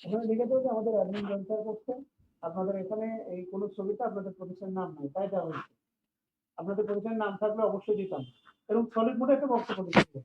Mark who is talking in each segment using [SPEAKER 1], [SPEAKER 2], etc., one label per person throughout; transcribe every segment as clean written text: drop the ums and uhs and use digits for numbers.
[SPEAKER 1] এখানে লিখে দেবো যে আমাদের অ্যাডমিন ভেরিফাই করছে, আপনাদের এখানে এই কোনো ছবিতে আপনাদের প্রতিষ্ঠানের নাম নাই, তাই দেওয়া হয়েছে। আপনাদের প্রতিষ্ঠানের নাম থাকলে অবশ্যই দিতাম, এবং সলিড মোডে একটা বক্তব্য দিচ্ছে।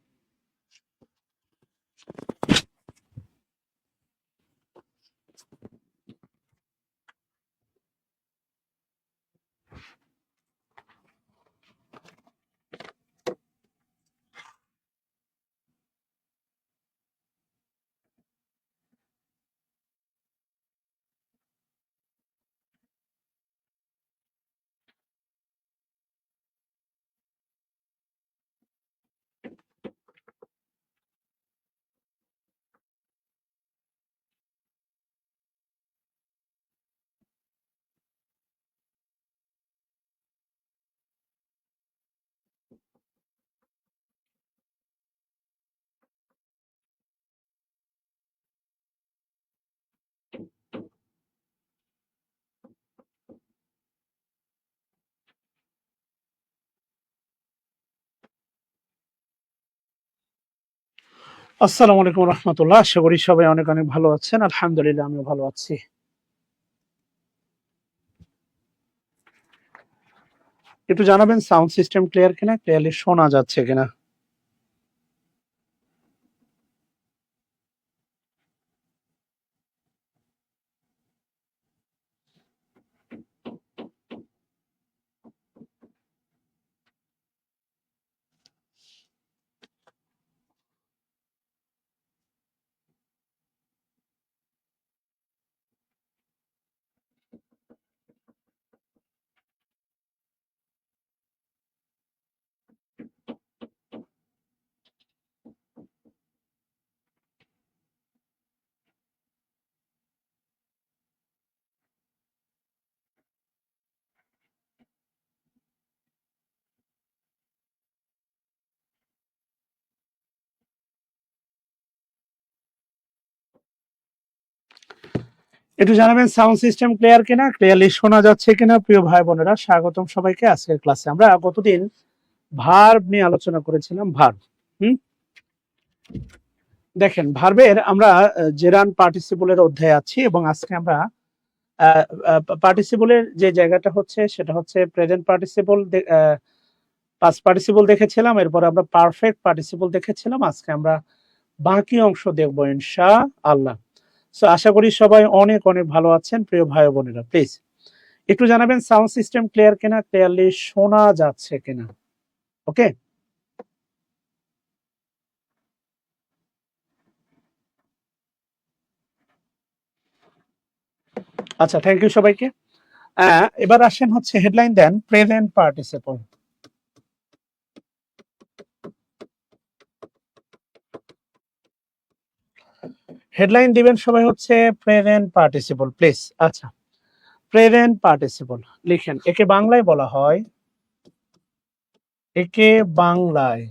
[SPEAKER 1] আসসালামু আলাইকুম রহমতুল্লাহ, আশা করি সবাই অনেক অনেক ভালো আছেন। আলহামদুলিল্লাহ আমিও ভালো আছি। একটু জানাবেন সাউন্ড সিস্টেম ক্লিয়ার কিনা, ক্লিয়ারলি শোনা যাচ্ছে কিনা। একটু জানাবেন সাউন্ড সিস্টেম ক্লিয়ার কিনা, ক্লিয়ারলি শোনা যাচ্ছে কিনা। প্রিয় ভাই বোনেরা, স্বাগতম সবাইকে আজকের ক্লাসে। আমরা গতদিন ভার্ব নিয়ে আলোচনা করেছিলাম। ভার্ব, দেখেন ভার্বের আমরা জেরান পার্টিসিপলের অধ্যায়ে আছি, এবং আজকে আমরা পার্টিসিপলের যে জায়গাটা হচ্ছে সেটা হচ্ছে প্রেজেন্ট পার্টিসিপল, পাস্ট পার্টিসিপল দেখেছিলাম, এরপর আমরা পারফেক্ট পার্টিসিপল দেখেছিলাম। আজকে আমরা বাকি অংশ দেখবো ইনশাআল্লাহ। সো আশা করি সবাই অনেক অনেক ভালো আছেন। প্রিয় ভাই বোনেরা, প্লিজ একটু জানাবেন সাউন্ড সিস্টেম ক্লিয়ার কিনা, ক্লিয়ারলি শোনা যাচ্ছে কিনা। ওকে, আচ্ছা, থ্যাংক ইউ সবাইকে। এবার আসেন হচ্ছে headline then present participle. Headline দিবেন সবাই হচ্ছে প্রেজেন্ট পার্টিসিপল, প্লিজ। আচ্ছা, প্রেজেন্ট পার্টিসিপল লিখেন। একে বাংলায় বলা হয়, একে বাংলায়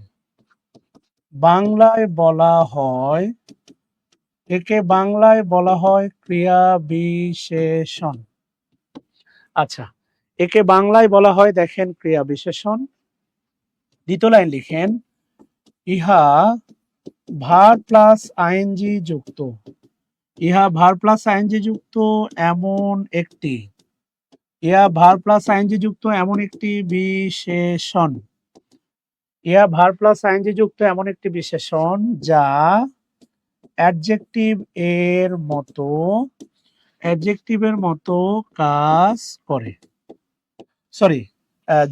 [SPEAKER 1] বাংলায় বলা হয়, একে বাংলায় বলা হয় ক্রিয়া বিশেষণ। আচ্ছা, একে বাংলায় বলা হয়, দেখেন, ক্রিয়া বিশেষণ। দ্বিতীয় লাইন লিখেন, ইহা ভার্ব প্লাস আইএনজি যুক্ত, ইহা ভার্ব প্লাস আইএনজি যুক্ত এমন একটি, ইহা ভার্ব প্লাস আইএনজি যুক্ত এমন একটি বিশেষণ, ইহা ভার্ব প্লাস আইএনজি যুক্ত এমন একটি বিশেষণ যা অ্যাডজেক্টিভ এর মতো, অ্যাডজেক্টিভের মতো কাজ করে। সরি,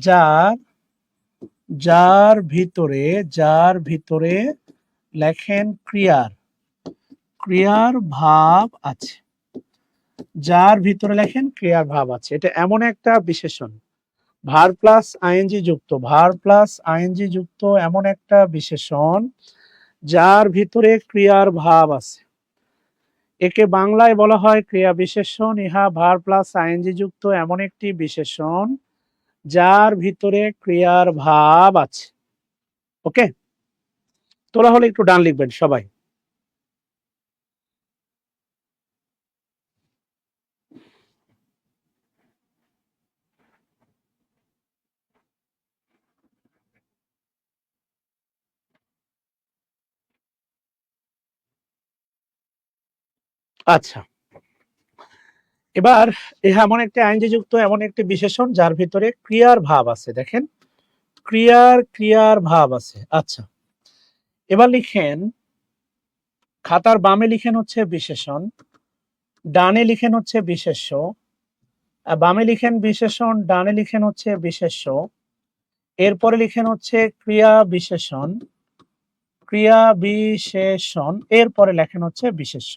[SPEAKER 1] যার যার ভিতরে, যার ভিতরে লেখেন ক্রিয়ার, ক্রিয়ার ভাব আছে, যার ভিতরে লেখেন ক্রিয়ার ভাব আছে। এটা এমন একটা বিশেষণ, ভার প্লাস আইএনজি যুক্ত, ভার প্লাস আইএনজি যুক্ত এমন একটা বিশেষণ যার ভিতরে ক্রিয়ার ভাব আছে। একে বাংলায় বলা হয় ক্রিয়া বিশেষণ, ইহা ভার প্লাস আইএনজি যুক্ত এমন একটি বিশেষণ যার ভিতরে ক্রিয়ার ভাব আছে। ওকে, তোলা হলে একটু ডান লিখবেন সবাই। আচ্ছা, এবার এমন একটি আইনজি যুক্ত এমন একটি বিশেষণ যার ভিতরে ক্রিয়ার ভাব আছে। দেখেন, ক্রিয়ার ভাব আছে। আচ্ছা, এবার লিখেন, খাতার বামে লিখেন হচ্ছে বিশেষণ, ডানে লিখেন হচ্ছে বিশেষ্য, বামে লিখেন বিশেষণ, ডানে লিখেন হচ্ছে বিশেষ্য, এরপরে লিখেন হচ্ছে ক্রিয়া বিশেষণ, এরপরে লেখেন হচ্ছে বিশেষ্য।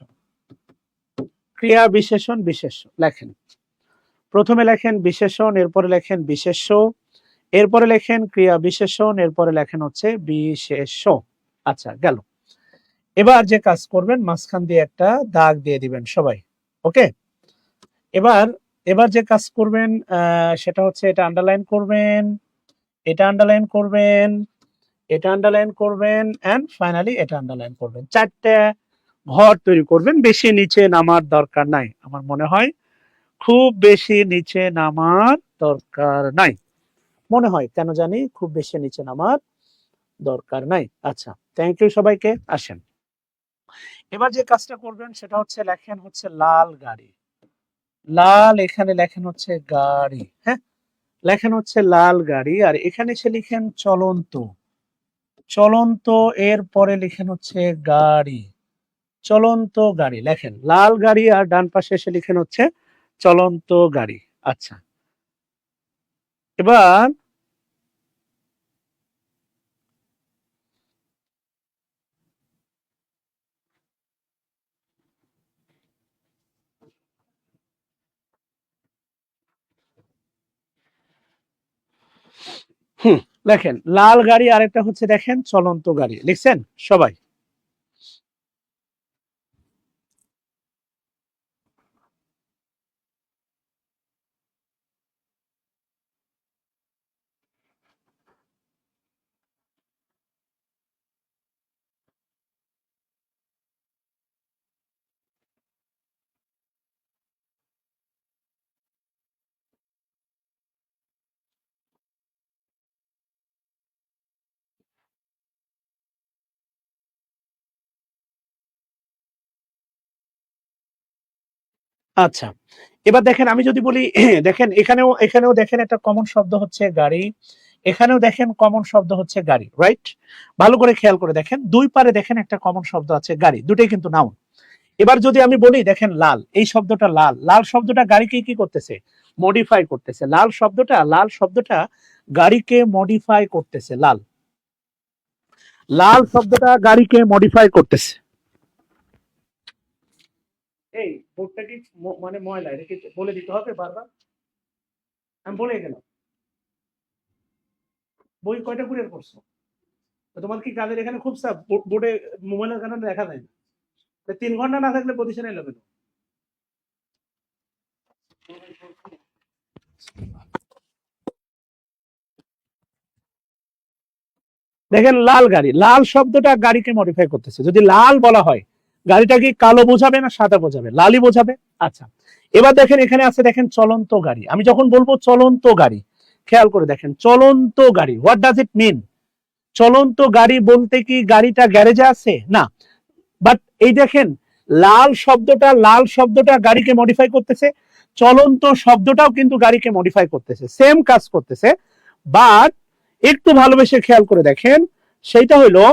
[SPEAKER 1] ক্রিয়া বিশেষণ বিশেষ্য লেখেন, প্রথমে লেখেন বিশেষণ, এরপরে লেখেন বিশেষ্য, এরপরে লেখেন ক্রিয়া বিশেষণ, এরপরে লেখেন হচ্ছে বিশেষ্য। আচ্ছা, গেল। এবার যে কাজ করবেন, মাঝখান দিয়ে একটা দাগ দিয়ে দিবেন সবাই। ওকে, এবার এবার যে কাজ করবেন সেটা হচ্ছে এটা আন্ডারলাইন করবেন, এটা আন্ডারলাইন করবেন, এটা আন্ডারলাইন করবেন, এন্ড ফাইনালি এটা আন্ডারলাইন করবেন। চারটে ঘর তৈরি করবেন, বেশি নিচে নামার দরকার নাই। আমার মনে হয় খুব বেশি নিচে নামার দরকার নাই, মনে হয়, কেন জানি খুব বেশি নিচে নামার দরকার নাই। আচ্ছা, থ্যাংক ইউ সবাইকে। আসেন, এবার যে কাজটা করবেন সেটা হচ্ছে লেখেন হচ্ছে লাল গাড়ি। লাল, এখানে লেখেন হচ্ছে গাড়ি, হ্যাঁ, লেখেন হচ্ছে লাল গাড়ি, আর এখানে এসে লিখেন চলন্ত। চলন্ত, এর পরে লিখেন হচ্ছে গাড়ি, চলন্ত গাড়ি লেখেন, লাল গাড়ি, আর ডান পাশে এসে লিখেন হচ্ছে চলন্ত গাড়ি। আচ্ছা, এবার লেখেন লাল গাড়ি, আরেকটা হচ্ছে দেখেন চলন্ত গাড়ি, লিখছেন সবাই? আচ্ছা, এবার দেখেন আমি যদি বলি দেখেন এখানেও দেখেন একটা কমন শব্দ হচ্ছে গাড়ি, এখানেও দেখেন কমন শব্দ হচ্ছে গাড়ি, রাইট? ভালো করে খেয়াল করে দেখেন, দুই পারে দেখেন একটা কমন শব্দ আছে গাড়ি, দুটোই কিন্তু নাউন। এবার যদি আমি বলি দেখেন লাল, এই শব্দটা লাল, লাল শব্দটা গাড়িকে কি করতেছে? মডিফাই করতেছে। লাল শব্দটা গাড়িকে মডিফাই করতেছে। লাল শব্দটা গাড়িকে মডিফাই করতেছে। এই বোর্ডটা কি মানে ময়লা, এটা কি বলে দিতে হবে বারবার? আমি বলে গেলাম। বই কয়টা কুরিয়ার করছো? তো তোমার কি কাজের এখানে খুব চাপ, বোর্ডে মোবাইলের কারণে দেখা যায় না? 3 ঘন্টা না থাকলে পজিশনে এলো কেন? দেখেন লাল গাড়ি, লাল শব্দটা গাড়িকে মডিফাই করতেছে। যদি লাল বলা হয়, গাড়িটা কি কালো বোঝাবে না সাদা বোঝাবে? লালই বোঝাবে। আচ্ছা, এবার দেখেন এখানে আছে দেখেন চলন্ত গাড়ি। আমি যখন বলবো চলন্ত গাড়ি, খেয়াল করে দেখেন চলন্ত গাড়ি, হোয়াট ডাজ ইট মিন? চলন্ত গাড়ি বলতে কি গাড়িটা গ্যারেজে আছে? না। বাট এই দেখেন লাল শব্দটা গাড়িকে মডিফাই করতেছে, চলন্ত শব্দটাও কিন্তু গাড়িকে মডিফাই করতেছে, সেম কাজ করতেছে। বাট একটু ভালোবেসে খেয়াল করে দেখেন, সেইটা হইলো,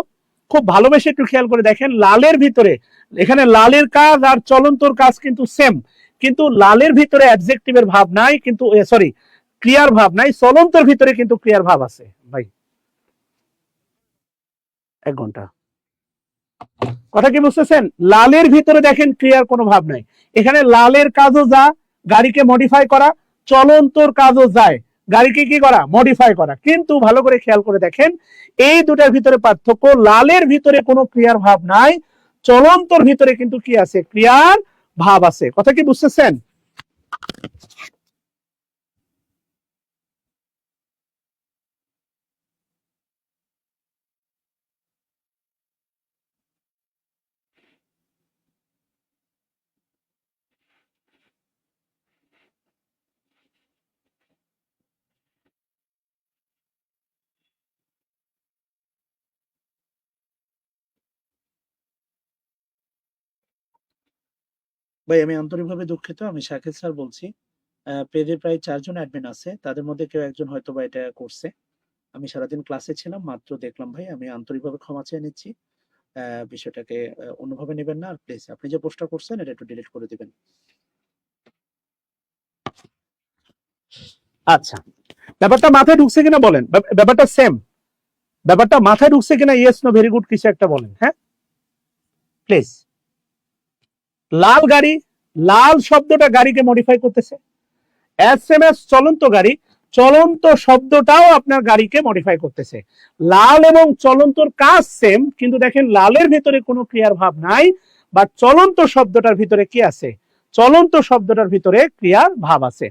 [SPEAKER 1] খুব ভালোবেসে একটু খেয়াল করে দেখেন, লালের ভিতরে, এখানে লালের কাজ আর চলন্তর কাজ কিন্তু সেম, কিন্তু লালের ভিতরে অ্যাডজেক্টিভের ভাব নাই, কিন্তু সরি, ক্রিয়ার ভাব নাই। চলন্তর ভিতরে কিন্তু ক্রিয়ার ভাব আছে। ভাই 1 ঘন্টা কথা কি বুঝতেছেন? লালের ভিতরে দেখেন ক্রিয়ার কোনো ভাব নাই। এখানে লালের কাজও যা, গাড়িকে মডিফাই করা, চলন্তর কাজও যায়, গাড়িকে কি করা? মডিফাই করা। কিন্তু ভালো করে খেয়াল করে দেখেন, এই দুটার ভিতরে পার্থক্য, লালের ভিতরে কোনো ক্রিয়ার ভাব নাই, চলন্তর ভিতরে কিন্তু কি আছে? ক্রিয়ার ভাব আছে। কথা কি বুঝতেছেন? ভাই আমি আন্তরিকভাবে দুঃখিত, আমি শাকিল স্যার বলছি। পেজে প্রায় 4 জন অ্যাডমিন আছে, তাদের মধ্যে কেউ একজন হয়তো বা এটা করছে। আমি সারাদিন ক্লাসে ছিলাম, মাত্র দেখলাম ভাই, আমি আন্তরিকভাবে ক্ষমা চেয়ে নিচ্ছি। বিষয়টাকে অন্যভাবে নেবেন না, আর প্লিজ আপনি যে পোস্টটা করছেন এটা একটু ডিলিট করে দিবেন।
[SPEAKER 2] আচ্ছা, ব্যাপারটা মাথায় ঢুকছে কিনা বলেন, ব্যাপারটা সেম, ব্যাপারটা মাথায় ঢুকছে কিনা, ইয়েস নো ভেরি গুড কিছু একটা বলেন, হ্যাঁ প্লিজ। লাল গাড়ি, লাল শব্দটা গাড়িকে মডিফাই করতেছে। এসএমএস চলন্ত গাড়ি, চলন্ত শব্দটাও আপনার গাড়িকে মডিফাই করতেছে। লাল এবং চলন্তর কাজ সেম, কিন্তু দেখেন লালের ভিতরে কোনো ক্রিয়ার ভাব নাই, বা চলন্ত শব্দটার ভিতরে কি আছে, চলন্ত শব্দটার ভিতরে ক্রিয়ার ভাব আছে।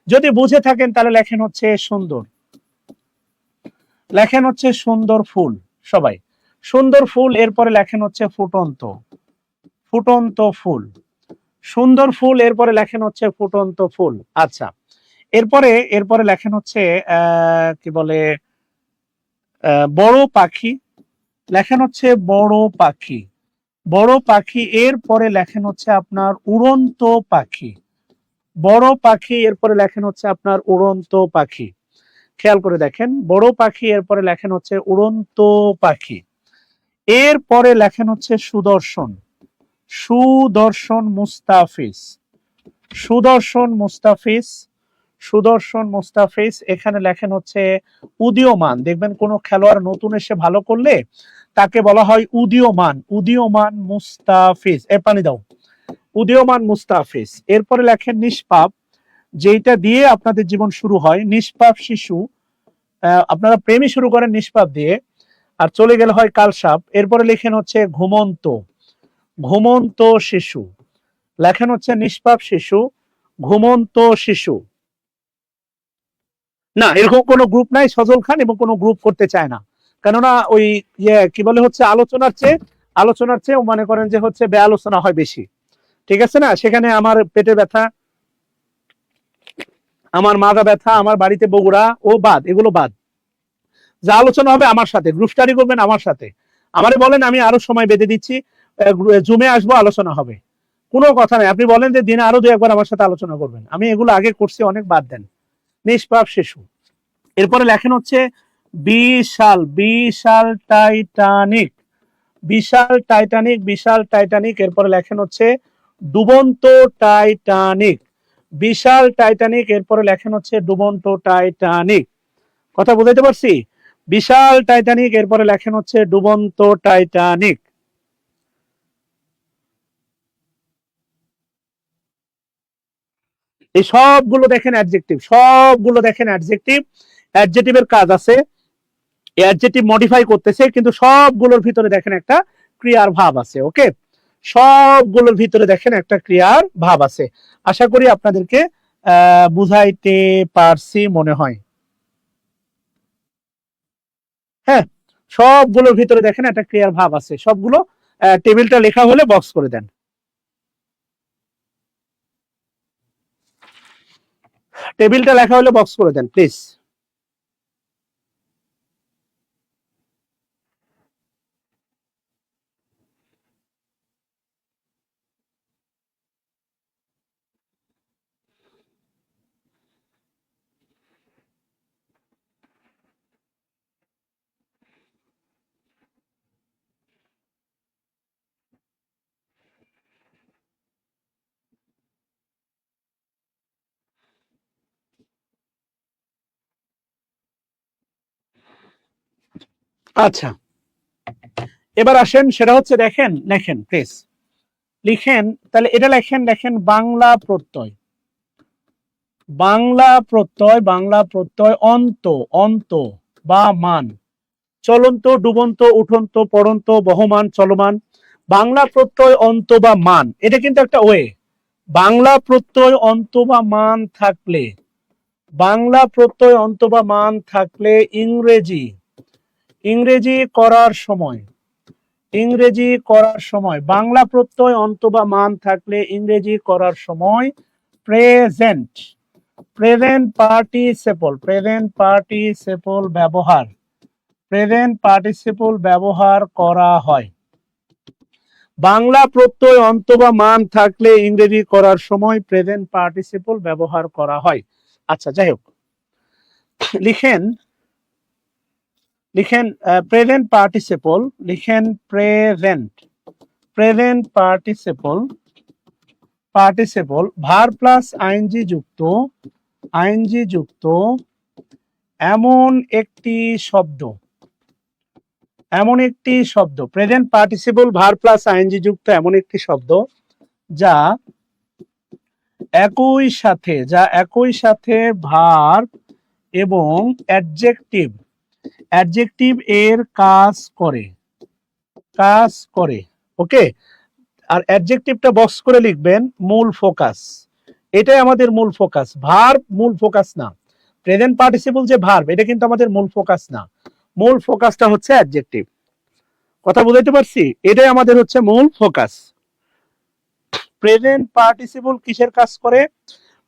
[SPEAKER 2] যদি বুঝে থাকেন তাহলে লেখেন হচ্ছে সুন্দর, লেখেন হচ্ছে সুন্দর ফুল। সবাই সুন্দর ফুল, এরপরে লেখেন হচ্ছে ফুটন্ত, ফুটন্ত ফুল। সুন্দর ফুল, এরপরে লেখেন হচ্ছে ফুটন্ত ফুল। আচ্ছা, এরপরে এরপরে লেখেন হচ্ছে কি বলে, বড় পাখি, লেখেন হচ্ছে বড় পাখি, বড় পাখি। এরপরে লেখেন হচ্ছে আপনার উড়ন্ত পাখি, বড় পাখি। এরপরে লেখেন হচ্ছে আপনার উড়ন্ত পাখি। খেয়াল করে দেখেন, বড় পাখি, এরপরে লেখেন হচ্ছে উড়ন্ত পাখি। এরপরে লেখেন হচ্ছে সুদর্শন, সুদর্শন মুস্তাফিজ, সুদর্শন মুস্তাফিজ, সুদর্শন মুস্তাফিজ। এখানে লেখেন হচ্ছে উদীয়মান। দেখবেন কোন খেলোয়াড় নতুন এসে ভালো করলে তাকে বলা হয় উদীয়মান, উদীয়মান মুস্তাফিজ। এ পানি দাও, উদীয়মান মুস্তাফিজ। এরপরে লেখেন নিষ্পাপ, যেটা দিয়ে আপনাদের জীবন শুরু হয়, নিষ্পাপ শিশু। আপনারা প্রেমই শুরু করেন নিষ্পাপ দিয়ে, আর চলে গেলে হয় কালসাপ। এরপরে লেখেন হচ্ছে ঘুমন্ত, ঘুমন্ত শিশু। লেখেন হচ্ছে নিষ্পাপ শিশু, ঘুমন্ত শিশু। না, এরকম কোনো গ্রুপ নাই সজল খান, এবং কোনো গ্রুপ করতে চায় না। কেননা ওই কি বলে হচ্ছে আলোচনার চেয়ে, আলোচনার চেয়ে মনে করেন যে হচ্ছে বেআলোচনা হয় বেশি, ঠিক আছে না? সেখানে আমার পেটে ব্যথা, আমার মাজা ব্যথা, আমার বাড়িতে বগুড়া ও বাদ, এগুলো বাদ। যা আলোচনা হবে আমার সাথে, গ্রুপ স্টাডি করবেন আমার সাথে, আমারে বলেন, আমি আরো সময় বেঁধে দিচ্ছি, জুমে আসবো, আলোচনা হবে, কোনো কথা নাই। আপনি বলেন যে দিনে আরো 2-1 বার আমার সাথে আলোচনা করবেন, আমি এগুলো আগে করছি অনেক, বাদ দেন। নিষ্পাপ শিশু। এরপরে লেখেন হচ্ছে বিশাল, বিশাল টাইটানিক, বিশাল টাইটানিক, বিশাল টাইটানিক। এরপরে লেখেন হচ্ছে ডুবন্ত টাইটানিক, বিশাল টাইটানিক। এরপরে লেখেন হচ্ছে ডুবন্ত টাইটানিক। কথা বুঝাইতে পারছি? বিশাল টাইটানিক, এরপরে লেখেন হচ্ছে ডুবন্ত টাইটানিক। এই সবগুলো দেখেন অ্যাডজেক্টিভ, সবগুলো দেখেন অ্যাডজেক্টিভ। অ্যাডজেক্টিভের কাজ আছে, অ্যাডজেক্টিভ মডিফাই করতেছে, কিন্তু সবগুলোর ভিতরে দেখেন একটা ক্রিয়ার ভাব আছে। ওকে, সবগুলোর ভিতরে দেখেন একটা ক্রিয়ার ভাব আছে। আশা করি আপনাদেরকে বুঝাইতে পারছি মনে হয়। হ্যাঁ, সবগুলোর ভিতরে দেখেন একটা ক্রিয়ার ভাব আছে, সবগুলো। টেবিলটা লেখা হলে বক্স করে দেন, টেবিলটা লেখা হলে বক্স করে দেন প্লিজ। আচ্ছা, এবার আসেন, সেটা হচ্ছে দেখেন, লেখেন প্লিজ, লিখেন। তাহলে এটা লেখেন, দেখেন বাংলা প্রত্যয়, বাংলা প্রত্যয়, বাংলা প্রত্যয় অন্ত, অন্ত বা মান, চলন্ত, ডুবন্ত, উঠন্ত, পড়ন্ত, বহমান, চলমান। বাংলা প্রত্যয় অন্ত বা মান, এটা কিন্তু একটা ওয়ে। বাংলা প্রত্যয় অন্ত বা মান থাকলে, বাংলা প্রত্যয় অন্ত বা মান থাকলে ইংরেজি, ইংরেজি করার সময়, ইংরেজি করার সময়, বাংলা প্রত্যয় অন্ত বা মান থাকলে ইংরেজি করার সময় present, present participle, present participle ব্যবহার, প্রেজেন্ট পার্টিসিপল ব্যবহার করা হয়। বাংলা প্রত্যয় অন্ত বা মান থাকলে ইংরেজি করার সময় প্রেজেন্ট পার্টিসিপল ব্যবহার করা হয়। আচ্ছা, যাই হোক, লিখেন লিখেন প্রেজেন্ট পার্টিসিপল, লিখেন present participle verb plus ING যুক্ত এমন একটি শব্দ present participle verb plus ING যুক্ত এমন একটি শব্দ যা একই সাথে ভার্ব এবং অ্যাডজেক্টিভ এর কাজ করে। ওকে, আর অ্যাডজেক্টিভটা বক্স করে লিখবেন মূল ফোকাস। এটাই আমাদের মূল ফোকাস, ভার্ব মূল ফোকাস না। প্রেজেন্ট পার্টিসিপল যে ভার্ব, এটা কিন্তু আমাদের মূল ফোকাস না। মূল ফোকাসটা হচ্ছে অ্যাডজেক্টিভ। কথা বুঝাইতে পারছি? এটাই আমাদের হচ্ছে মূল ফোকাস। প্রেজেন্ট পার্টিসিপল কিসের কাজ করে?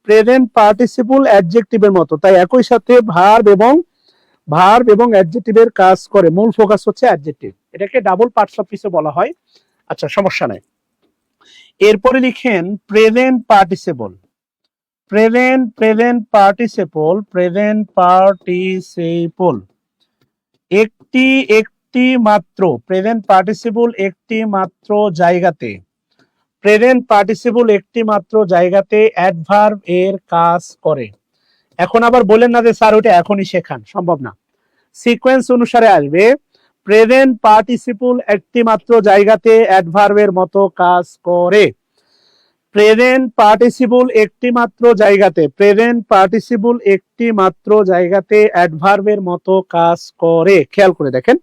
[SPEAKER 2] প্রেজেন্ট পার্টিসিপল অ্যাডজেক্টিভের মতো, তাই একই সাথে ভার্ব এবং অ্যাডজেক্টিভের কাজ করে। মূল ফোকাস হচ্ছে অ্যাডজেক্টিভ, এটাকে ডাবল পার্টস অফ স্পিচও বলা হয়। আচ্ছা, সমস্যা নাই। এরপরে লিখেন প্রেজেন্ট পার্টিসিপল একটি মাত্র, প্রেজেন্ট পার্টিসিপল একটি মাত্র জায়গাতে অ্যাডভার্ব এর কাজ করে। এখন আবার বলেন না যে স্যার ওটা এখনই শেখান, সম্ভব না। সিকোয়েন্স অনুসারে আসবে। প্রেজেন্ট পার্টিসিপল একটি মাত্র জায়গাতে অ্যাডভার্বের মতো কাজ করে। প্রেজেন্ট পার্টিসিপল একটি মাত্র জায়গাতে অ্যাডভার্বের মতো কাজ করে। খেয়াল করে দেখেন,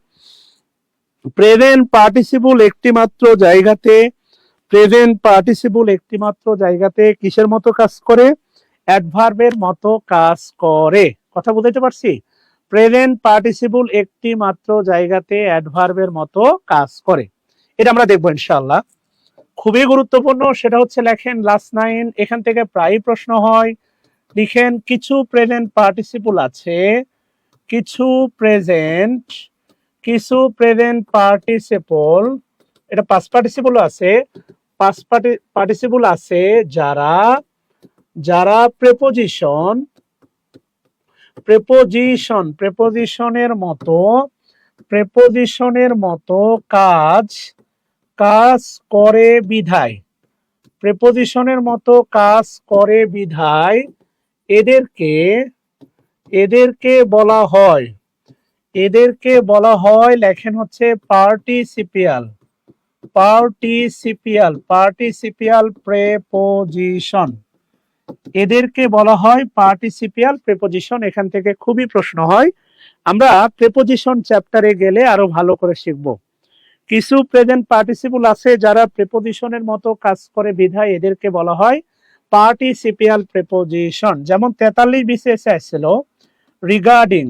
[SPEAKER 2] প্রেজেন্ট পার্টিসিপল একটি মাত্র জায়গাতে কিসের মতো কাজ করে? অ্যাডভার্বের মতো কাজ করে। কথা বুঝাইতে পারছি? প্রেজেন্ট পার্টিসিপল একটি মাত্র জায়গাতে অ্যাডভার্বের মতো কাজ করে। এটা আমরা দেখবো ইনশাআল্লাহ। খুবই গুরুত্বপূর্ণ, সেটা হচ্ছে লেখেন লাস্ট 9। এখান থেকে প্রায় প্রশ্ন হয়। লিখেন কিছু প্রেজেন্ট পার্টিসিপল আছে, কিছু প্রেজেন্ট পার্টিসিপল, এটা পাস্ট পার্টিসিপল আছে, যারা প্রেপোজিশনের মতো কাজ করে বিধায়, এদেরকে বলা হয় লেখেন হচ্ছে পার্টিসিপিয়াল প্রেপোজিশন। এদেরকে বলা হয় পার্টিসিপিয়াল প্রেপোজিশন। এখান থেকে খুবই প্রশ্ন হয়, আমরা প্রেপোজিশন চ্যাপ্টারে গেলে আরো ভালো করে শিখব। কিছু প্রেজেন্ট পার্টিসিপল আছে যারা প্রেপোজিশনের মতো কাজ করে বিধায় এদেরকে বলা হয় পার্টিসিপিয়াল প্রেপোজিশন। যেমন 43 বিসিএস আসছিল রিগার্ডিং,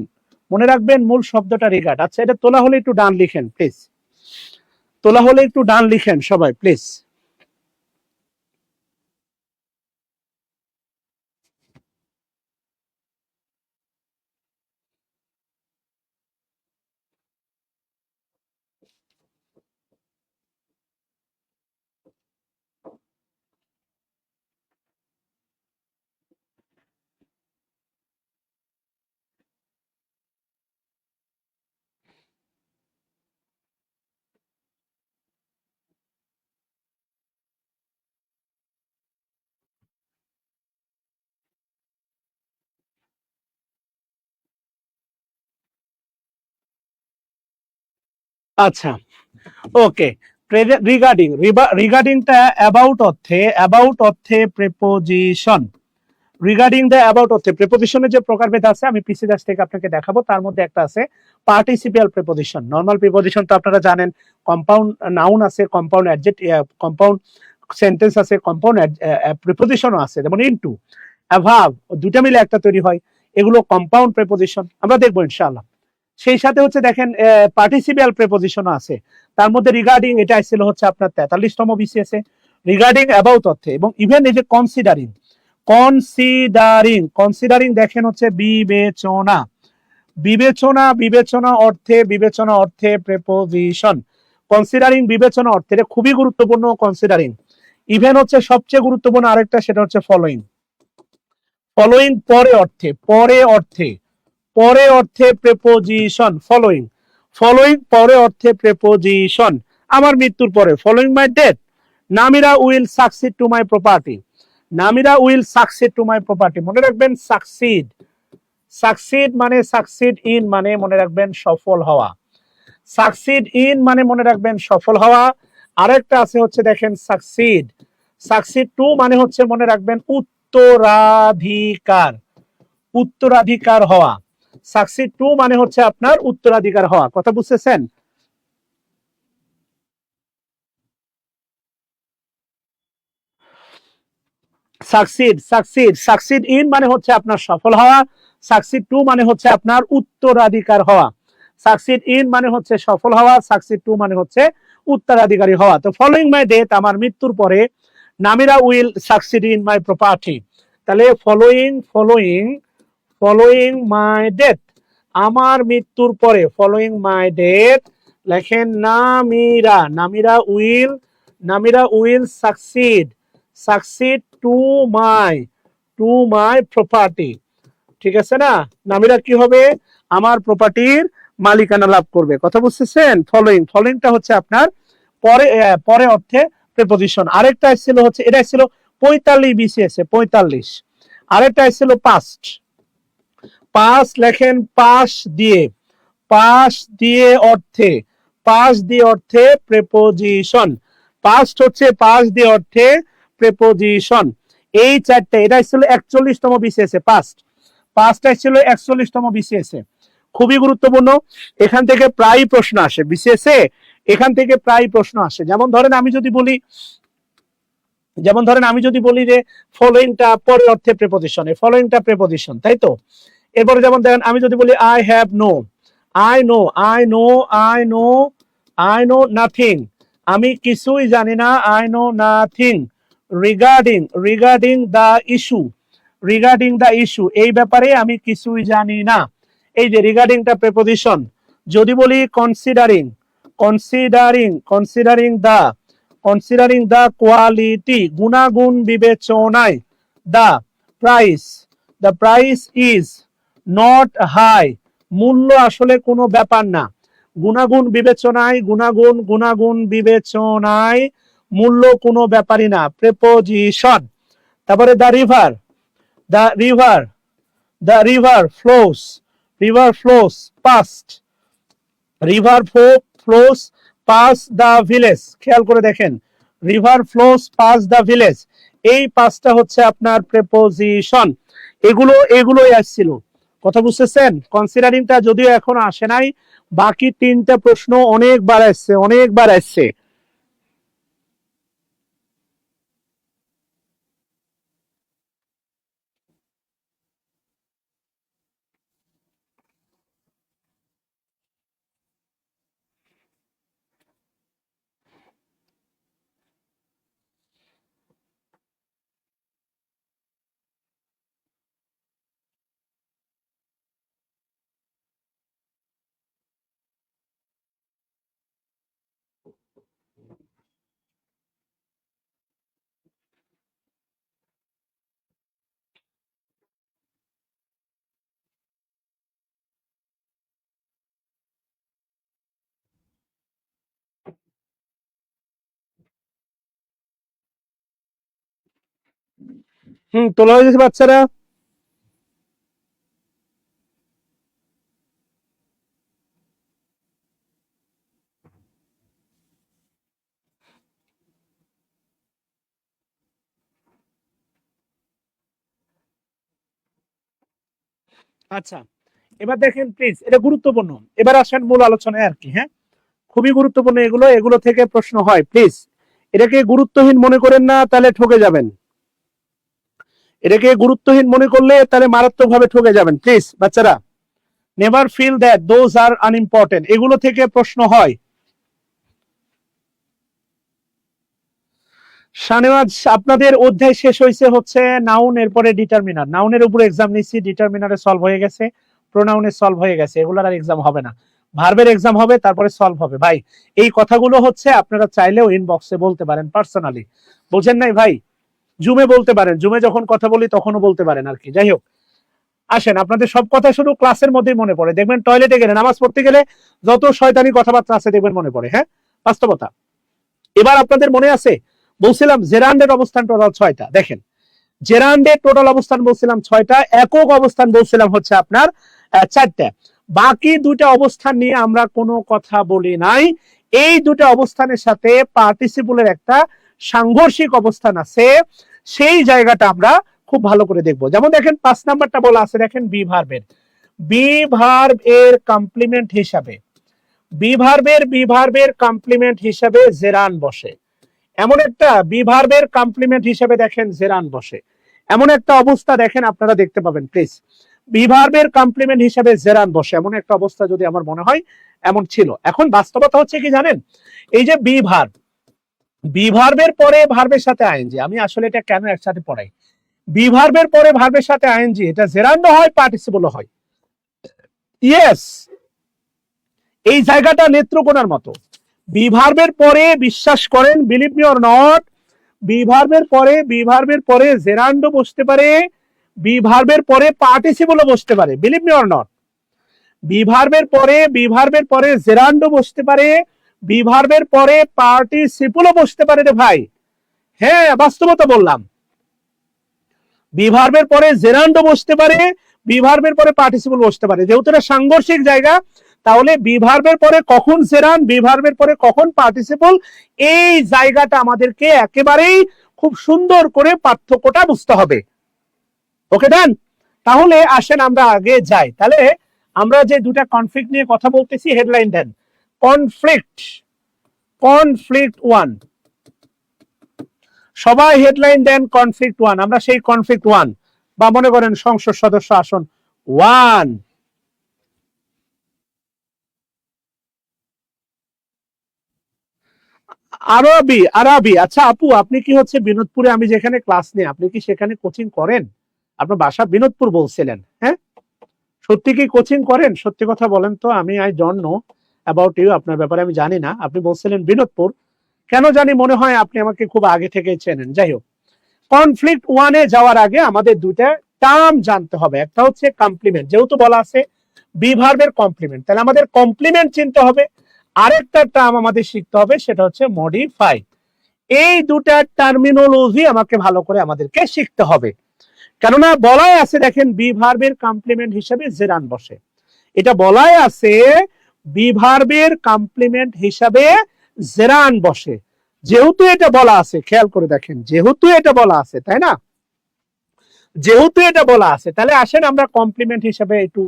[SPEAKER 2] মনে রাখবেন মূল শব্দটা রিগার্ড। আচ্ছা, এটা তোলা হলে একটু ডান লিখেন প্লিজ, সবাই প্লিজ। আচ্ছা, ওকে। রিগার্ডিংটা অ্যাবাউট অর্থে প্রেপোজিশন। রিগার্ডিং দ্য অ্যাবাউট অর্থে প্রেপোজিশনের যে প্রকারভেদ আছে আমি পিসি দাস থেকে আপনাকে দেখাবো। তার মধ্যে একটা আছে পার্টিসিপিয়াল প্রেপোজিশন। নরমাল প্রেপোজিশন তো আপনারা জানেন, কম্পাউন্ড নাউন আছে, কম্পাউন্ড কম্পাউন্ড সেন্টেন্স আছে, কম্পাউন্ড প্রেপোজিশনও আছে, যেমন ইনটু, অ্যাভাব, দুটা মিলে একটা তৈরি হয়, এগুলো কম্পাউন্ড প্রেপোজিশন। আমরা দেখবো ইনশাআল্লাহ। সেই সাথে হচ্ছে দেখেন পার্টিসিপিয়াল প্রেপোজিশনও আছে। তার মধ্যে রিগার্ডিং, এটা আসছিল হচ্ছে আপনার 43তম বিসিএস এ। রিগার্ডিং অ্যাবাউট অর্থে, এবং ইভেন এই যে কনসিডারিং দেখেন হচ্ছে বিবেচনা অর্থে প্রেপোজিশন। কনসিডারিং বিবেচনা অর্থে, এটা খুবই গুরুত্বপূর্ণ। কনসিডারিং ইভেন হচ্ছে সবচেয়ে গুরুত্বপূর্ণ আরেকটা, সেটা হচ্ছে ফলোইং। ফলোইং পরে অর্থে, পরে অর্থে, পরে অর্থে প্রেপোজিশন। ফলোইং, ফলোইং পরে অর্থে প্রেপোজিশন। আমার মৃত্যুর পরে, following my death, Namira will succeed to my property. Namira will succeed to my property. মনে রাখবেন সাকসিড, সাকসিড মানে সাকসিড ইন মানে মনে রাখবেন সফল হওয়া। সাকসিড ইন মানে মনে রাখবেন সফল হওয়া। আরেকটা আছে হচ্ছে দেখেন সাকসিড, সাকসিড টু মানে হচ্ছে মনে রাখবেন উত্তরাধিকার, উত্তরাধিকার হওয়া। সাকসিড টু মানে হচ্ছে আপনার উত্তরাধিকার হওয়া। কথা বুঝতেছেন? সাকসিড, সাকসিড, সাকসিড ইন মানে হচ্ছে আপনার সফল হওয়া। সাকসিড টু মানে হচ্ছে আপনার উত্তরাধিকার হওয়া। সাকসিড ইন মানে হচ্ছে সফল হওয়া, সাকসিড টু মানে হচ্ছে উত্তরাধিকারী হওয়া। তো ফলোইং মাই ডেথ, আমার মৃত্যুর পরে, Namira will succeed in my property. তাহলে following, following, following my death, আমার মৃত্যুর পরে, ফলোইং মাই ডেথ লেখেন Namira, Namira will, Namira will succeed, succeed to my, to my property. ঠিক আছে না? নামিরা কি হবে? আমার প্রপার্টির মালিকানা লাভ করবে। কথা বুঝতেছেন? ফলোইং, ফলোইংটা হচ্ছে আপনার পরে, পরে অর্থে প্রিপোজিশন। আরেকটা ছিল হচ্ছে, এটা ছিল 45 বিসিএস এ, 45। আরেকটা ছিল পাস্ট, পাস লেখেন পাস দিয়ে, পাস দিয়ে অর্থে, পাস দিয়ে অর্থে প্রিপোজিশন। পাস্ট হচ্ছে পাস দিয়ে অর্থে প্রিপোজিশন। এই চারটে, এটা ছিল 41তম বিসিএস এ। পাস্ট, পাস্টটা ছিল 41তম বিসিএস এ। খুবই গুরুত্বপূর্ণ, এখান থেকে প্রায় প্রশ্ন আসে বিসিএস এ, এখান থেকে প্রায় প্রশ্ন আসে। যেমন ধরেন আমি যদি বলি, যেমন ধরেন আমি যদি বলি যে ফলোইংটা পরে অর্থে প্রিপোজিশন, ফলোইংটা প্রিপোজিশন, তাই তো? এরপরে যেমন দেখেন আমি যদি বলি I have no, I know, I know, I know, I know nothing, আমি কিছুই জানি না, I know nothing. Regarding, regarding the issue, regarding the issue, এই ব্যাপারে আমি কিছুই জানি না। এই যে রিগার্ডিংটা প্রিপোজিশন। যদি বলি considering, considering, considering the, considering the quality, গুণাগুণ বিবেচনায়, the price, the price is not high, মূল্য আসলে কোনো ব্যাপার না। গুণাগুণ বিবেচনায়, গুণাগুণ, গুণাগুণ বিবেচনায় মূল্য কোনো ব্যাপারই না, প্রিপোজিশন। তারপরে the river, the river, the river flows, river flows past, river flows pass the village. খেয়াল করে দেখেন, river flows pass the village, এই পাঁচটা হচ্ছে আপনার প্রিপোজিশন। এগুলো, এগুলোই আসছিল। কথা বুঝতেছেন? কনসিডারিংটা যদিও এখনো আসে নাই, বাকি তিনটা প্রশ্ন অনেকবার আসছে, অনেকবার আসছে। তোলা হয়ে গেছে বাচ্চারা? আচ্ছা, এবার দেখেন প্লিজ, এটা গুরুত্বপূর্ণ। এবার আসেন মূল আলোচনায় আর কি। হ্যাঁ, খুবই গুরুত্বপূর্ণ এগুলো, এগুলো থেকে প্রশ্ন হয়। প্লিজ এটাকে গুরুত্বহীন মনে করেন না, তাহলে ঠকে যাবেন। এটাকে গুরুত্বহীন মনে করলে তাহলে মারাত্মকভাবে ঠকে যাবেন। প্লিজ বাচ্চারা, never feel that those are unimportant, এগুলো থেকে প্রশ্ন হয়। শানেওয়াজ, আপনাদের অধ্যায় শেষ হয়েছে হচ্ছে নাউন, এরপরে ডিটারমিনার। নাউনের উপরে এক্সাম নিচ্ছি, ডিটারমিনারে সলভ হয়ে গেছে, প্রোনাউনে সলভ হয়ে গেছে, এগুলোর আর এক্সাম হবে না। ভার্বের এক্সাম হবে, তারপরে সলভ হবে। ভাই এই কথাগুলো হচ্ছে আপনারা চাইলেও ইনবক্সে বলতে পারেন পার্সোনালি, বোঝেন নাই ভাই? জুমে বলতে পারেন, জুমে যখন কথা বলি তখনও বলতে পারেন আর কি। যাই হোক, আসেন, আপনাদের সব কথা শুধু ক্লাসের মধ্যেই মনে পড়ে, দেখবেন টয়লেটে গেলে, নামাজ পড়তে গেলে যত শয়তানি কথাবার্তা আছে দেখবেন মনে পড়ে। হ্যাঁ, বাস্তবতা। এবার আপনাদের মনে আছে বলছিলাম জেরান্ডের অবস্থান টোটাল 6টা। দেখেন, জেরান্ডের টোটাল অবস্থান বলছিলাম 6টা, একক অবস্থান বলছিলাম হচ্ছে আপনার 4টা। বাকি 2টা অবস্থান নিয়ে আমরা কোনো কথা বলি নাই। এই 2টা অবস্থানের সাথে পার্টিসিপলের একটা সাংঘর্ষিক অবস্থান আছে, সেই জায়গাটা আমরা খুব ভালো করে দেখবো। যেমন দেখেন 5 নাম্বারটা বলা আছে, দেখেন বি ভার্বের, বি ভার্ব এর কমপ্লিমেন্ট হিসাবে, বি ভার্বের কমপ্লিমেন্ট হিসাবে জেরান বসে। এমন একটা বি ভার্বের কমপ্লিমেন্ট হিসেবে দেখেন জেরান বসে, এমন একটা অবস্থা দেখেন আপনারা দেখতে পাবেন প্লিজ। বি ভার্বের কমপ্লিমেন্ট হিসেবে জেরান বসে এমন একটা অবস্থা যদি আমার মনে হয় এমন ছিল। এখন বাস্তবতা হচ্ছে কি জানেন, এই যে বি ভার্বের পরে ভার্বের সাথে আইএনজি, আমি আসলে এটা কেন একসাথে পড়াই, বি ভার্বের পরে ভার্বের সাথে আইএনজি, এটা জেরান্ডও হয় পার্টিসিপলও হয়। ইয়েস, এই জায়গাটা নেত্রকোনার মতো। বি ভার্বের পরে, বিশ্বাস করেন, believe me or not, be ভার্বের পরে জেরান্ডো বসতে পারে, বি ভার্বের পরে পার্টিসিপলও বসতে পারে, believe me or not. Be ভার্বের পরে জেরান্ডো বসতে পারে, বি ভার্বের পরে পার্টিসিপলও বসতে পারে রে ভাই। হ্যাঁ, বাস্তবতা বললাম। বি ভার্বের পরে জেরান্ডো বসতে পারে, বি ভার্বের পরে পার্টিসিপল বসতে পারে। যেহেতু এটা সাংঘর্ষিক জায়গা, তাহলে বি ভার্বের পরে কখন জেরান, বি ভার্বের পরে কখন পার্টিসিপল, এই জায়গাটা আমাদেরকে একেবারেই খুব সুন্দর করে পার্থক্যটা বুঝতে হবে। ওকে ডান। তাহলে আসেন আমরা আগে যাই। তাহলে আমরা যে 2টা কনফ্লিক্ট নিয়ে কথা বলতেছি, হেডলাইন দেন কনফ্লিক্ট 1, সবাই হেডলাইন দেন কনফ্লিক্ট 1। আমরা সেই কনফ্লিক্ট 1, বা মনে করেন সংসদ সদস্য আসন 1। আরবি। আচ্ছা আপু, আপনি কি হচ্ছে বিনোদপুরে আমি যেখানে ক্লাস নিই, আপনি কি সেখানে কোচিং করেন? আপনার বাসা বিনোদপুর বলছিলেন, হ্যাঁ? সত্যি কি কোচিং করেন? সত্যি কথা বলেন তো, আমি I don't know about you, আপনার ব্যাপারে আমি জানি না। আপনি বলছিলেন বিনোদপুর, কেন জানি মনে হয় আপনি আমাকে খুব আগে থেকে চেনেন। যাই হোক, কনফ্লিক্ট 1-এ যাওয়ার আগে আমাদের 2টা টার্ম জানতে হবে। একটা হচ্ছে কমপ্লিমেন্ট, যেহেতু বলা আছে বি ভার্বের কমপ্লিমেন্ট, তাহলে আমাদের কমপ্লিমেন্ট চিনতে হবে। আরেকটা টার্ম আমাদের শিখতে হবে, সেটা হচ্ছে মডিফাই। এই 2টা টার্মিনোলজি আমাকে ভালো করে আমাদেরকে শিখতে হবে। কেননা বলাই আছে, দেখেন বি ভার্বের কমপ্লিমেন্ট হিসেবে জেরান বসে, এটা বলাই আছে বি ভার্বের কমপ্লিমেন্ট হিসাবে জেরান বসে। যেহেতু এটা বলা আছে, খেয়াল করে দেখেন, যেহেতু এটা বলা আছে, তাই না, যেহেতু এটা বলা আছে, তাহলে আসেন আমরা কমপ্লিমেন্ট হিসেবে একটু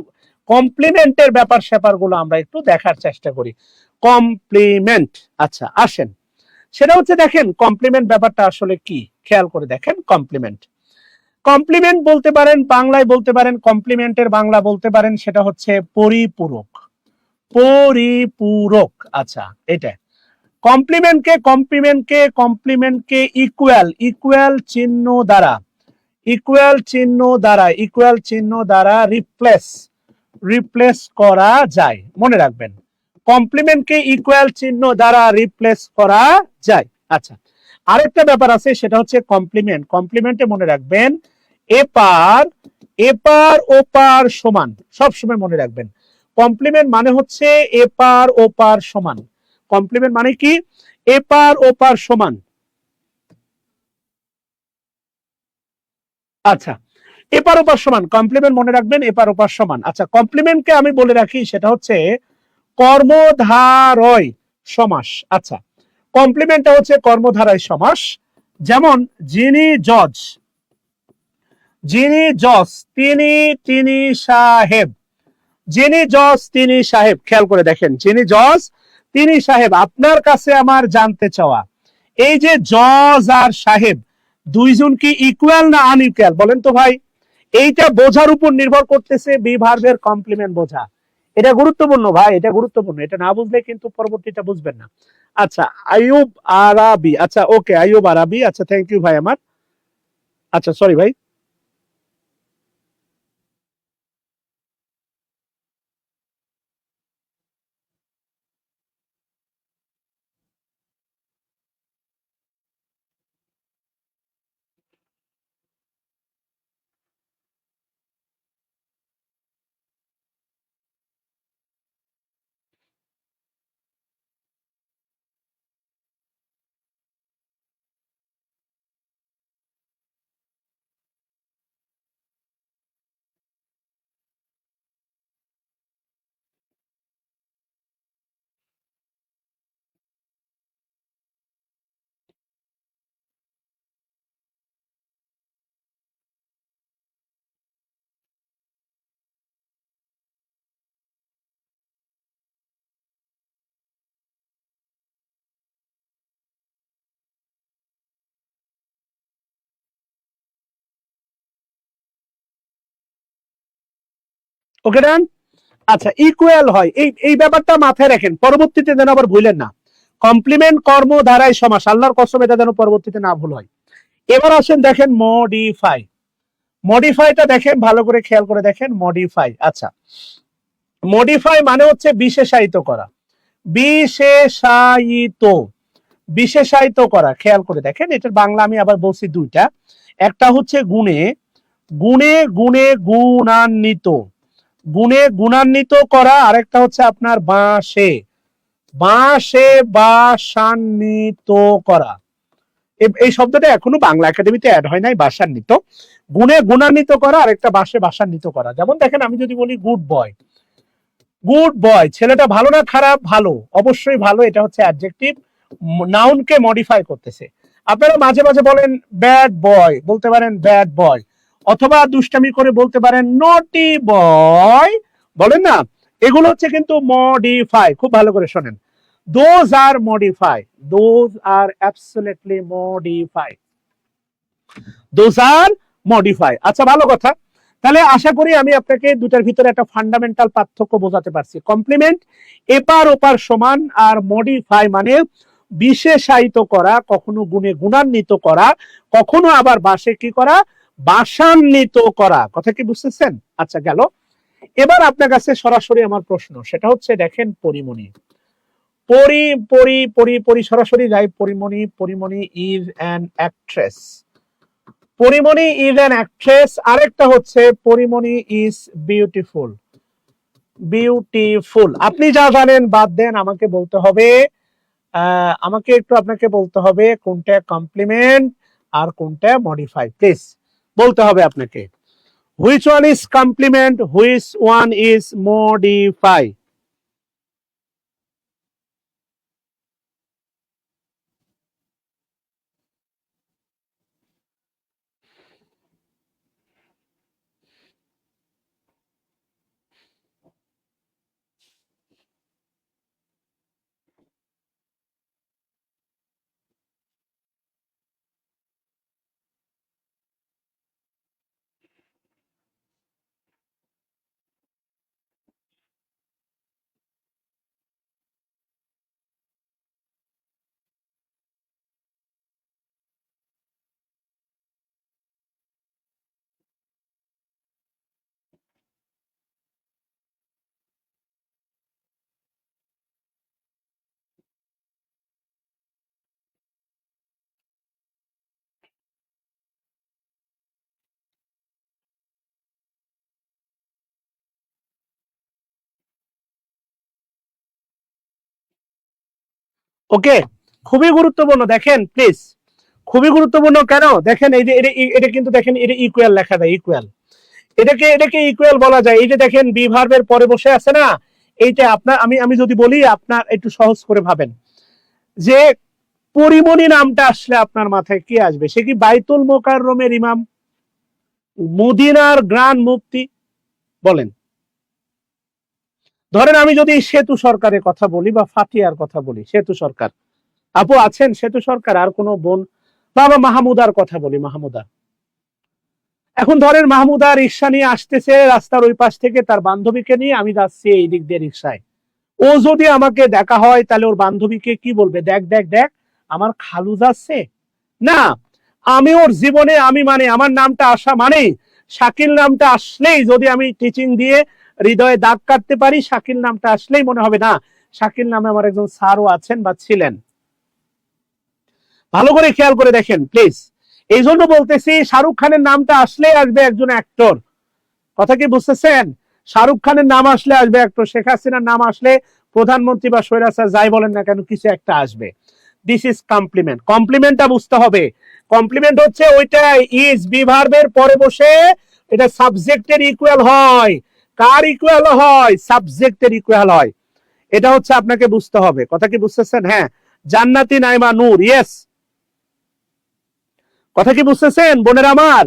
[SPEAKER 2] কমপ্লিমেন্টের ব্যাপার স্যাপার গুলো আমরা একটু দেখার চেষ্টা করি। কমপ্লিমেন্ট, আচ্ছা আসেন, সেটা হচ্ছে দেখেন কমপ্লিমেন্ট ব্যাপারটা আসলে কি, খেয়াল করে দেখেন। কমপ্লিমেন্ট বলতে পারেন, বাংলায় বলতে পারেন, কমপ্লিমেন্টের বাংলা বলতে পারেন, সেটা হচ্ছে পরিপূরক। আচ্ছা, এটা কমপ্লিমেন্টকে ইকুয়াল চিহ্ন দ্বারা রিপ্লেস করা যায়। মনে রাখবেন, কমপ্লিমেন্টকে ইকুয়াল চিহ্ন দ্বারা রিপ্লেস করা যায়। আচ্ছা, আরেকটা ব্যাপার আছে, সেটা হচ্ছে কমপ্লিমেন্টে মনে রাখবেন এপার ওপার সমান, সবসময় মনে রাখবেন। কমপ্লিমেন্ট মানে হচ্ছে এপার ওপার সমান। কমপ্লিমেন্ট মানে কি? এপার ওপার সমান। আচ্ছা, এপার ওপার সমান, কমপ্লিমেন্ট মনে রাখবেন এপার ওপার সমান। আচ্ছা, কমপ্লিমেন্টকে আমি বলে রাখি, সেটা হচ্ছে কর্মধারয় সমাস। আচ্ছা, কমপ্লিমেন্টটা হচ্ছে কর্মধারয় সমাস। যেমন যিনি জজ, তিনি সাহেব, খেয়াল করে দেখেন, যিনি জজ তিনি সাহেব। আপনার কাছে আমার জানতে চাওয়া, এই যে জজ আর সাহেব দুইজন কি ইকুয়াল না আনইকুয়াল বলেন তো ভাই? এইটা বোঝার উপর নির্ভর করতেছে বি ভার্বের কমপ্লিমেন্ট বোঝা। এটা গুরুত্বপূর্ণ ভাই, এটা গুরুত্বপূর্ণ, এটা না বুঝলে কিন্তু পরবর্তীটা বুঝবেন না। আচ্ছা, আইয়ুব আরাবি, আচ্ছা ওকে, আইয়ুব আরাবি, আচ্ছা থ্যাংক ইউ ভাই আমার। আচ্ছা সরি ভাই, ওকে ডান। আচ্ছা, ইকুয়াল হয়, এই ব্যাপারটা মাথায় রাখেন, পরবর্তীতে যেন আবার ভুলেন না। কমপ্লিমেন্ট কর্ম দ্বারাই সমাস, আল্লাহর কসম এটা যেন পরবর্তীতে না ভুল হয়। এবার আসেন দেখেন মডিফাই। মডিফাইটা দেখেন, ভালো করে খেয়াল করে দেখেন মডিফাই। আচ্ছা, মডিফাই মানে হচ্ছে বিশেষায়িত করা। বিশেষায়িত, বিশেষায়িত করা। খেয়াল করে দেখেন, এটার বাংলা আমি আবার বলছি দুইটা। একটা হচ্ছে গুণে, গুণে গুণে গুণান্বিত, গুণে গুণান্বিত করা। আরেকটা হচ্ছে আপনার বাঁশে, বাঁশে বাসান্বিত করা। এই শব্দটা এখনো বাংলা একাডেমিতে অ্যাড হয় নাই, বাসান্বিত। গুণে গুণান্বিত করা, আরেকটা বাঁশে বাসান্বিত করা। যেমন দেখেন, আমি যদি বলি গুড বয়, গুড বয়, ছেলেটা ভালো না খারাপ? ভালো, অবশ্যই ভালো, এটা হচ্ছে অ্যাডজেক্টিভ, নাউনকে মডিফাই করতেছে। আপনারা মাঝে মাঝে বলেন ব্যাড বয়, বলতে পারেন ব্যাড বয়, অথবা দুষ্টামি করে বলতে পারেন নটি বয়, বলেন না? এগুলো হচ্ছে কিন্তু মডিফাই। খুব ভালো করে শোনেন, those are modify, those are absolutely modify, those are modify. আচ্ছা, ভালো কথা। তাহলে আশা করি আমি আপনাকে দুটার ভিতরে একটা ফান্ডামেন্টাল পার্থক্য বোঝাতে পারছি। কমপ্লিমেন্ট এপার ওপার সমান, আর মডিফাই মানে বিশেষায়িত করা, কখনো গুণে গুণান্বিত করা, কখনো আবার বাসে কি করা, বাসান্বিত করা। কথা কি বুঝতেছেন? আচ্ছা, গেল। এবার আপনার কাছে সরাসরি আমার প্রশ্ন, সেটা হচ্ছে দেখেন পরিমণি, পরি পরি পরি পরি সরাসরি যাই। Pori Moni, Pori Moni is an actress, Pori Moni is an actress. আরেকটা হচ্ছে পরিমণি ইজ বিউটিফুল, বিউটিফুল। আপনি যা জানেন বাদ দেন, আমাকে বলতে হবে, আমাকে একটু আপনাকে বলতে হবে কোনটা কমপ্লিমেন্ট আর কোনটা মডিফাই। প্লিজ বলতে হবে আপনাকে, which one is complement, which one is modify. Okay, খুবই গুরুত্বপূর্ণ। দেখেন প্লিজ, খুবই গুরুত্বপূর্ণ। কেন দেখেন, এই যে এটা কিন্তু দেখেন, এটা ইকুয়াল লেখা যায়, ইকুয়াল। এটাকে ইকুয়াল বলা যায়। এই যে দেখেন বি ভার্বের পরে বসে আছে না, এইটা আপনার, আমি যদি বলি আপনার একটু সহজ করে ভাবেন, যে পরিমণি নামটা আসলে আপনার মাথায় কি আসবে? সে কি বাইতুল মোকাররমের ইমাম, মদিনার গ্রান্ড মুফতি? বলেন। ধরেন আমি যদি সেতু সরকারের কথা বলি বা ফাতিয়ার কথা বলি, সেতু সরকার, আপু আছেন সেতু সরকার? আর কোনো বোন? বাবা মাহমুদার কথা বলি, মাহমুদা। এখন ধরেন মাহমুদা রিক্সা নিয়ে আসতেছে রাস্তার ওই পাশ থেকে, তার বান্ধবীকে নিয়ে। আমি যাচ্ছি এই দিক দিয়ে রিক্সায়। ও যদি আমাকে দেখা হয়, তাহলে ওর বান্ধবীকে কি বলবে? দেখ দেখ দেখ, আমার খালু যাচ্ছে। না, আমি ওর জীবনে, আমি মানে আমার নামটা আসা মানে, শাকিল নামটা আসলেই যদি আমি টিচিং দিয়ে হৃদয়ে দাগ কাটতে পারি, শাকিল নামটা আসলেই মনে হবে না, শাকিল নামে আমার একজন স্যারও আছেন বা ছিলেন। ভালো করে খেয়াল করে দেখেন প্লিজ। এই জন্য বলতেছি, শাহরুখ খানের নামটা আসলে আসবে একজন অ্যাক্টর। কথা কি বুঝতেছেন? শাহরুখ খানের নাম আসলে আসবে অ্যাক্টর, শেখ হাসিনার নাম আসলে প্রধানমন্ত্রী বা স্বৈরাচার যাই বলেন না কেন, কিছু একটা আসবে। This is complement. কমপ্লিমেন্টটা বুঝতে হবে। কমপ্লিমেন্ট হচ্ছে ওইটা ইজ বি ভার্বের পরে বসে, এটা সাবজেক্টের ইকুয়াল হয়। কার ইকুয়াল হয়? সাবজেক্টের ইকুয়াল হয়। এটা হচ্ছে আপনাকে বুঝতে হবে। কথা কি বুঝতেছেন? হ্যাঁ, জান্নাতি নাইমা নূর, ইয়েস। কথা কি বুঝতেছেন বোনের আমার?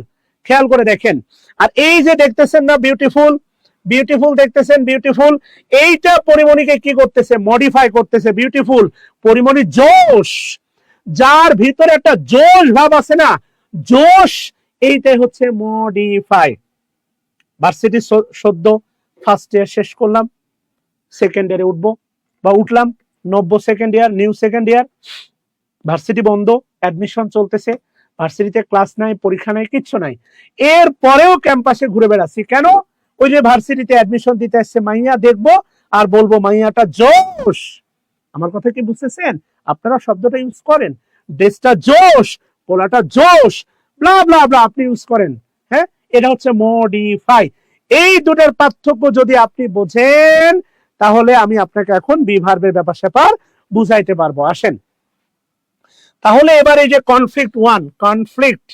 [SPEAKER 2] খেয়াল করে দেখেন। আর এই যে দেখতেছেন না বিউটিফুল, বিউটিফুল দেখতেছেন, বিউটিফুল, এইটা পরিমণিকে কি করতেছে? মডিফাই করতেছে। বিউটিফুল, পরিমণি জোশ, যার ভিতরে একটা জোশ ভাব আছে না, জোশ, এইটাই হচ্ছে মডিফাই। ভার্সিটি সদ্য ফার্স্ট ইয়ার শেষ করলাম, সেকেন্ড ইয়ারে উঠবো বা উঠলাম, 90 second year, new second year, varsity বন্ধ, অ্যাডমিশন চলতেছে, ভার্সিটিতে ক্লাস নাই, পরীক্ষা নাই, কিচ্ছু নাই, এর পরেও ক্যাম্পাসে ঘুরে বেড়াচ্ছি। কেন? ওই যে ভার্সিটিতে অ্যাডমিশন দিতে আসছে মাইয়া দেখবো আর বলবো মাইয়াটা জোশ। আমার কথা কি বুঝতেছেন? আপনারা শব্দটা ইউজ করেন, ড্রেসটা জোশ, পোলাটা জোশ, ব্লা ব্লা ব্লা আপনি ইউজ করেন। হ্যাঁ, এটা হচ্ছে মডিফাই। এই দুটার পার্থক্য যদি আপনি বোঝেন তাহলে আমি আপনাকে এখন বি ভার্বের ব্যাপার স্যাপার বুঝাইতে পারবো। আসেন তাহলে এবার এই যে conflict one, conflict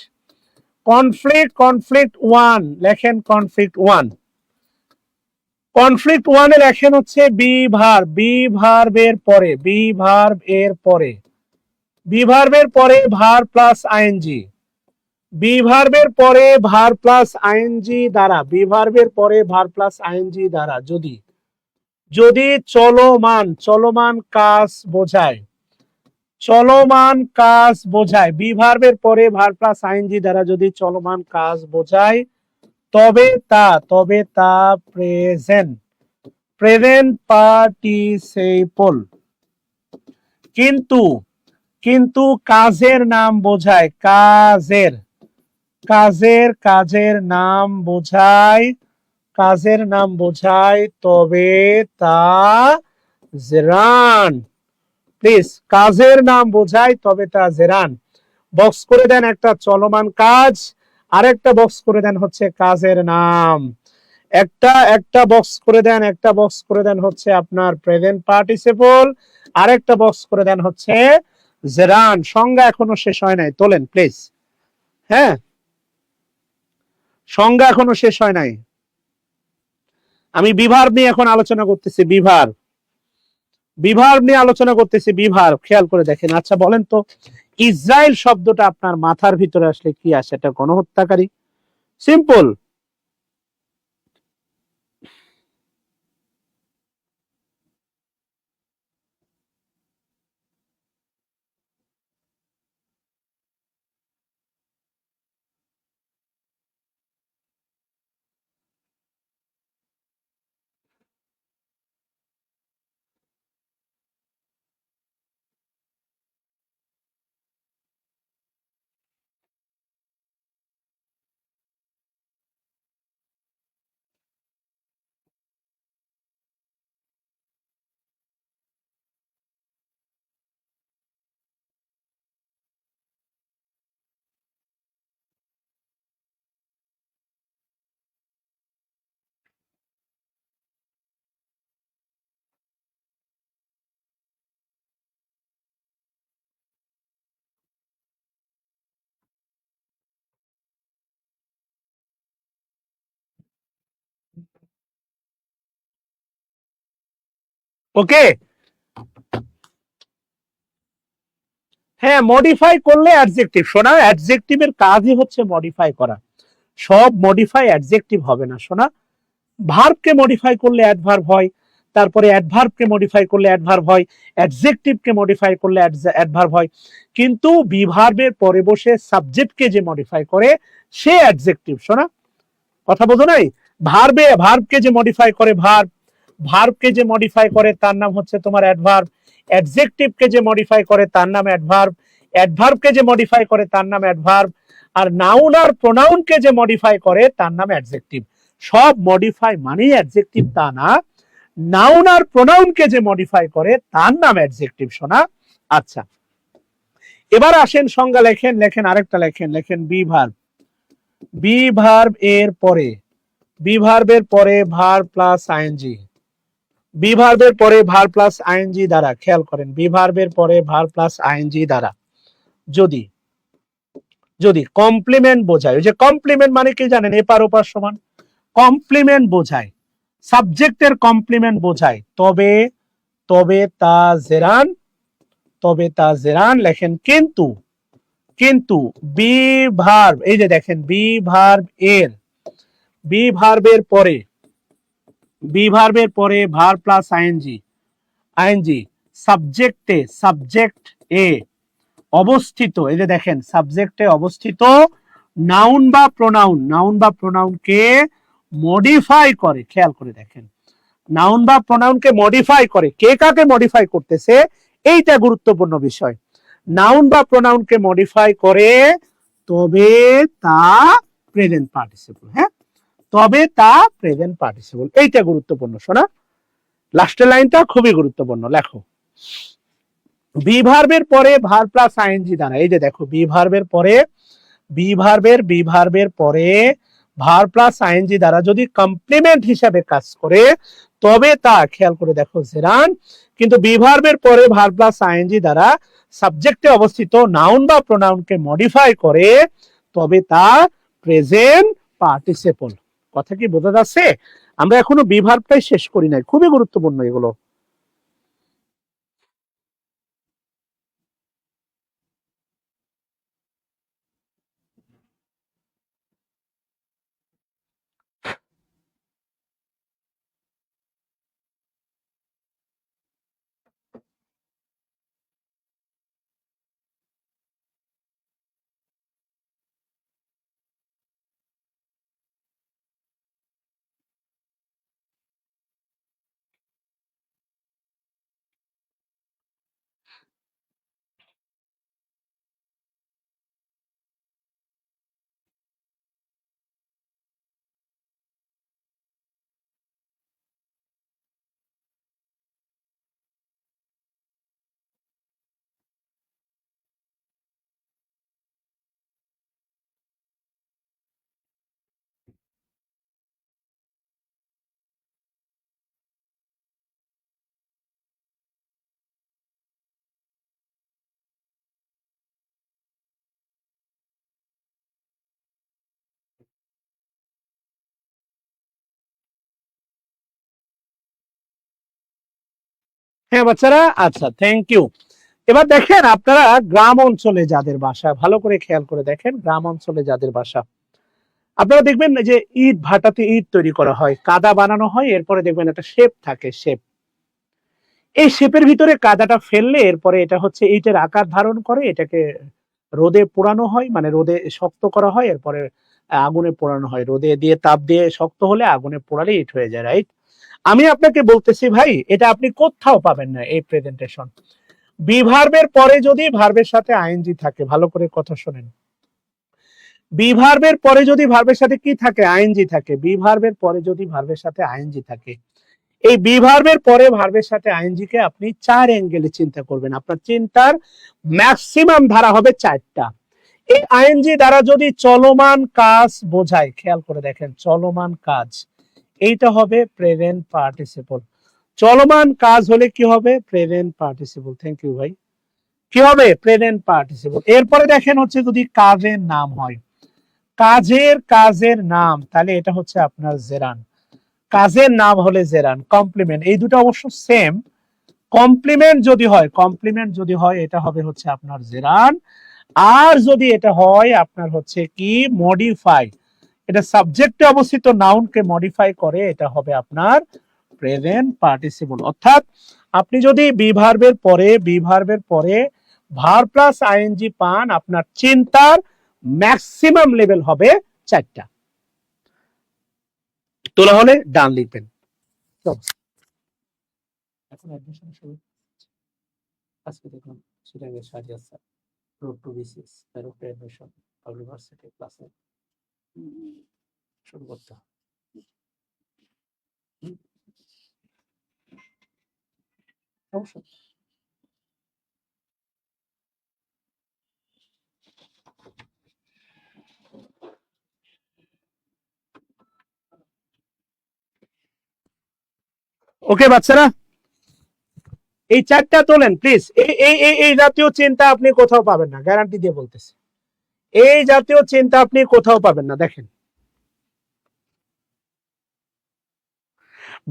[SPEAKER 2] conflict conflict one লেখেন, কনফ্লিক্ট ওয়ান, কনফ্লিক্ট ওয়ানে লেখেন হচ্ছে বি ভার্ব, বি ভার্বের পরে, বি ভার্ব এর পরে, বি ভার্বের পরে ভার্ব প্লাস আইএনজি, বি ভার্বের পরে ভার্ব প্লাস আইএনজি দ্বারা, বি ভার্বের পরে ভার্ব প্লাস আইএনজি দ্বারা যদি, যদি চলমান, চলমান কাজ বোঝায়, চলমান কাজ বোঝায়, বি ভার্বের পরে ভার্ব প্লাস আইএনজি দ্বারা যদি চলমান কাজ বোঝায় তবে তা, তবে তা প্রেজেন্ট, প্রেজেন্ট পার্টিসিপল। কিন্তু, কিন্তু কাজের নাম বোঝায়, কাজের, কাজের, কাজের নাম বোঝায়, কাজের নাম বোঝায় তবে তা জেরান। প্লিজ, কাজের নাম বোঝায় তবে তা জেরান। বক্স করে দেন একটা চলমান কাজ, আরেকটা বক্স করে দেন হচ্ছে কাজের নাম, একটা বক্স করে দেন, একটা বক্স করে দেন হচ্ছে আপনার প্রেজেন্ট পার্টিসিপল, আরেকটা বক্স করে দেন হচ্ছে জেরান। সংজ্ঞা এখনো শেষ হয় নাই, তোলেন প্লিজ। হ্যাঁ, সংজ্ঞা এখনো শেষ হয় নাই, আমি বিভার নিয়ে এখন আলোচনা করতেছি, বিভার, বিভার নিয়ে আলোচনা করতেছি, বিভার খেয়াল করে দেখেন। আচ্ছা বলেন তো, ইসরায়েল শব্দটা আপনার মাথার ভিতরে আসলে কি আসে? এটা গণহত্যাকারী? সিম্পল। ওকে, হ্যাঁ, মডিফাই করলে অ্যাডজেক্টিভ। শোনা, অ্যাডজেক্টিভের কাজই হচ্ছে মডিফাই করা, সব মডিফাই অ্যাডজেক্টিভ হবে না শোনা। ভার্বকে মডিফাই করলে অ্যাডভার্ব হয়, তারপরে অ্যাডভার্বকে মডিফাই করলে অ্যাডভার্ব হয়, অ্যাডজেক্টিভকে মডিফাই করলে অ্যাডভার্ব হয়, কিন্তু বিভার্বের পরে বসে সাবজেক্টকে যে মডিফাই করে সে অ্যাডজেক্টিভ। শোনা, কথা বোঝো নাই? ভার্বে, ভার্বকে যে মডিফাই করে, ভার্ব, ভার্বকে যে মডিফাই করে তার নাম হচ্ছে তোমার অ্যাডভার্ব, অ্যাডজেক্টিভকে যে মডিফাই করে তার নাম অ্যাডভার্ব, অ্যাডভার্বকে যে মডিফাই করে তার নাম অ্যাডভার্ব, আর নাউন আর প্রোনাউনকে যে মডিফাই করে তার নাম অ্যাডজেক্টিভ। সব মডিফাই মানেই অ্যাডজেক্টিভ তা না, নাউন আর প্রোনাউনকে যে মডিফাই করে তার নাম অ্যাডজেক্টিভ। শোনা, আচ্ছা এবার আসেন সংজ্ঞা লেখেন, লেখেন আরেকটা লেখেন, লেখেন বি ভার্ব, বি ভার্ব এর পরে, বি ভার্বের পরে ভার্ব প্লাস আইএনজি, বি ভার্বের পরে ভার্ব প্লাস আইএনজি দ্বারা, খেয়াল করেন, বি ভার্বের পরে ভার্ব প্লাস আইএনজি দ্বারা যদি, যদি কমপ্লিমেন্ট বোঝায়, ওই যে কমপ্লিমেন্ট মানে কি জানেন? এপার ওপার সমান, কমপ্লিমেন্ট বোঝায়, সাবজেক্টের কমপ্লিমেন্ট বোঝায় তবে, তবে তা জেরান, তবে তা জেরান লেখেন। কিন্তু, কিন্তু বি ভার্ব, এই যে দেখেন বি ভার্ব এর, বি ভার্বের পরে, বি ভার্বের পরে ভার্ব প্লাস আইএনজি, আইএনজি সাবজেক্টে, সাবজেক্ট এ অবস্থিত, এই যে দেখেন সাবজেক্টে অবস্থিত নাউন বা প্রোনাউন, নাউন বা প্রোনাউনকে মডিফাই করে, খেয়াল করে দেখেন, নাউন বা প্রোনাউনকে মডিফাই করে, কে কাকে মডিফাই করতেছে এইটা গুরুত্বপূর্ণ বিষয়। নাউন বা প্রোনাউনকে মডিফাই করে তবে তা প্রেজেন্ট পার্টিসিপল। হ্যাঁ, তবে তা প্রেজেন্ট পার্টিসিপল, এইটা গুরুত্বপূর্ণ। শোনা, লাস্টের লাইনটা খুবই গুরুত্বপূর্ণ, লেখো। বি ভার্বের পরে ভার্ব প্লাস আইএনজি দ্বারা, এই যে দেখো বি ভার্বের পরে বি ভার্বের পরে ভার্ব প্লাস আইএনজি দ্বারা যদি কমপ্লিমেন্ট হিসাবে কাজ করে তবে তা, খেয়াল করে দেখো, জেরান। কিন্তু বি ভার্বের পরে ভার্ব প্লাস আইএনজি দ্বারা সাবজেক্টে অবস্থিত নাউন বা প্রোনাউনকে মডিফাই করে তবে তা প্রেজেন্ট পার্টিসিপল। কথা কি বোঝা যাচ্ছে? আমরা এখনো বি ভার্বটাই শেষ করি নাই, খুবই গুরুত্বপূর্ণ এগুলো। হ্যাঁ বাচ্চারা, আচ্ছা, থ্যাংক ইউ। এবার দেখেন আপনারা গ্রাম অঞ্চলে যাদের বাসা, ভালো করে খেয়াল করে দেখেন, গ্রাম অঞ্চলে যাদের বাসা, আপনারা দেখবেন যে ইট ভাটাতে ইট তৈরি করা হয়, কাদা বানানো হয়, এরপরে দেখবেন একটা শেপ থাকে, শেপ। এই শেপের ভিতরে কাদাটা ফেললে এরপরে এটা হচ্ছে ইটের আকার ধারণ করে, এটাকে রোদে পোড়ানো হয়, মানে রোদে শক্ত করা হয়, এরপরে আগুনে পোড়ানো হয়, রোদে দিয়ে তাপ দিয়ে শক্ত হলে আগুনে পোড়ালে ইট হয়ে যায়, রাইট? আমি আপনাকে বলতেছি ভাই, এটা আপনি কোথাও পাবেন না এই প্রেজেন্টেশন। বি ভার্বের পরে যদি ভার্বের সাথে আইএনজি থাকে, ভালো করে কথা শোনেন, বি ভার্বের পরে যদি ভার্বের সাথে কি থাকে, আইএনজি থাকে, বি ভার্বের পরে যদি ভার্বের সাথে আইএনজি থাকে, এই বি ভার্বের পরে ভার্বের সাথে আইএনজি কে আপনি চার অ্যাঙ্গেলে চিন্তা করবেন, আপনার চিন্তার ম্যাক্সিমাম ধারা হবে চারটা। এই আইএনজি দ্বারা যদি চলমান কাজ বোঝায়, খেয়াল করে দেখেন, চলমান কাজ, এইটা হবে প্রেজেন্ট পার্টিসিপল। চলমান কাজ হলে কি হবে, প্রেজেন্ট পার্টিসিপল। থ্যাংক ইউ ভাই। কি হবে, প্রেজেন্ট পার্টিসিপল। এরপরে দেখেন হচ্ছে যদি কাজের নাম হয়, কাজের নাম, তাহলে এটা হচ্ছে আপনার জেরান। কাজের নাম হলে জেরান। কমপ্লিমেন্ট, এই দুটো অবশ্য সেম। কমপ্লিমেন্ট যদি হয় এটা হবে হচ্ছে আপনার জেরান। আর যদি এটা হয় আপনার হচ্ছে কি, মডিফাই, এটা সাবজেক্টে অবস্থিত নাউনকে মডিফাই করে, এটা হবে আপনার প্রেজেন্ট পার্টিসিপল। অর্থাৎ আপনি যদি বি ভার্বের পরে ভার্ব প্লাস আইএনজি পান, আপনার চিন্তার ম্যাক্সিমাম লেভেল হবে চারটা। তোলা হলে ডান লিখবেন। এখন অ্যাডমিশন শুরু, আজকে দেখলাম চিটাগের Sajia sir, road to BCS, direct admission, university ক্লাসে শুরু করতে হবে। অবশ্যই। ওকে বাচ্চারা, এই চারটা তোলেন প্লিজ। এই জাতীয় চিন্তা আপনি কোথাও পাবেন না, গ্যারান্টি দিয়ে বলতেছি, এই জাতীয় চিন্তা আপনি কোথাও পাবেন না। দেখেন,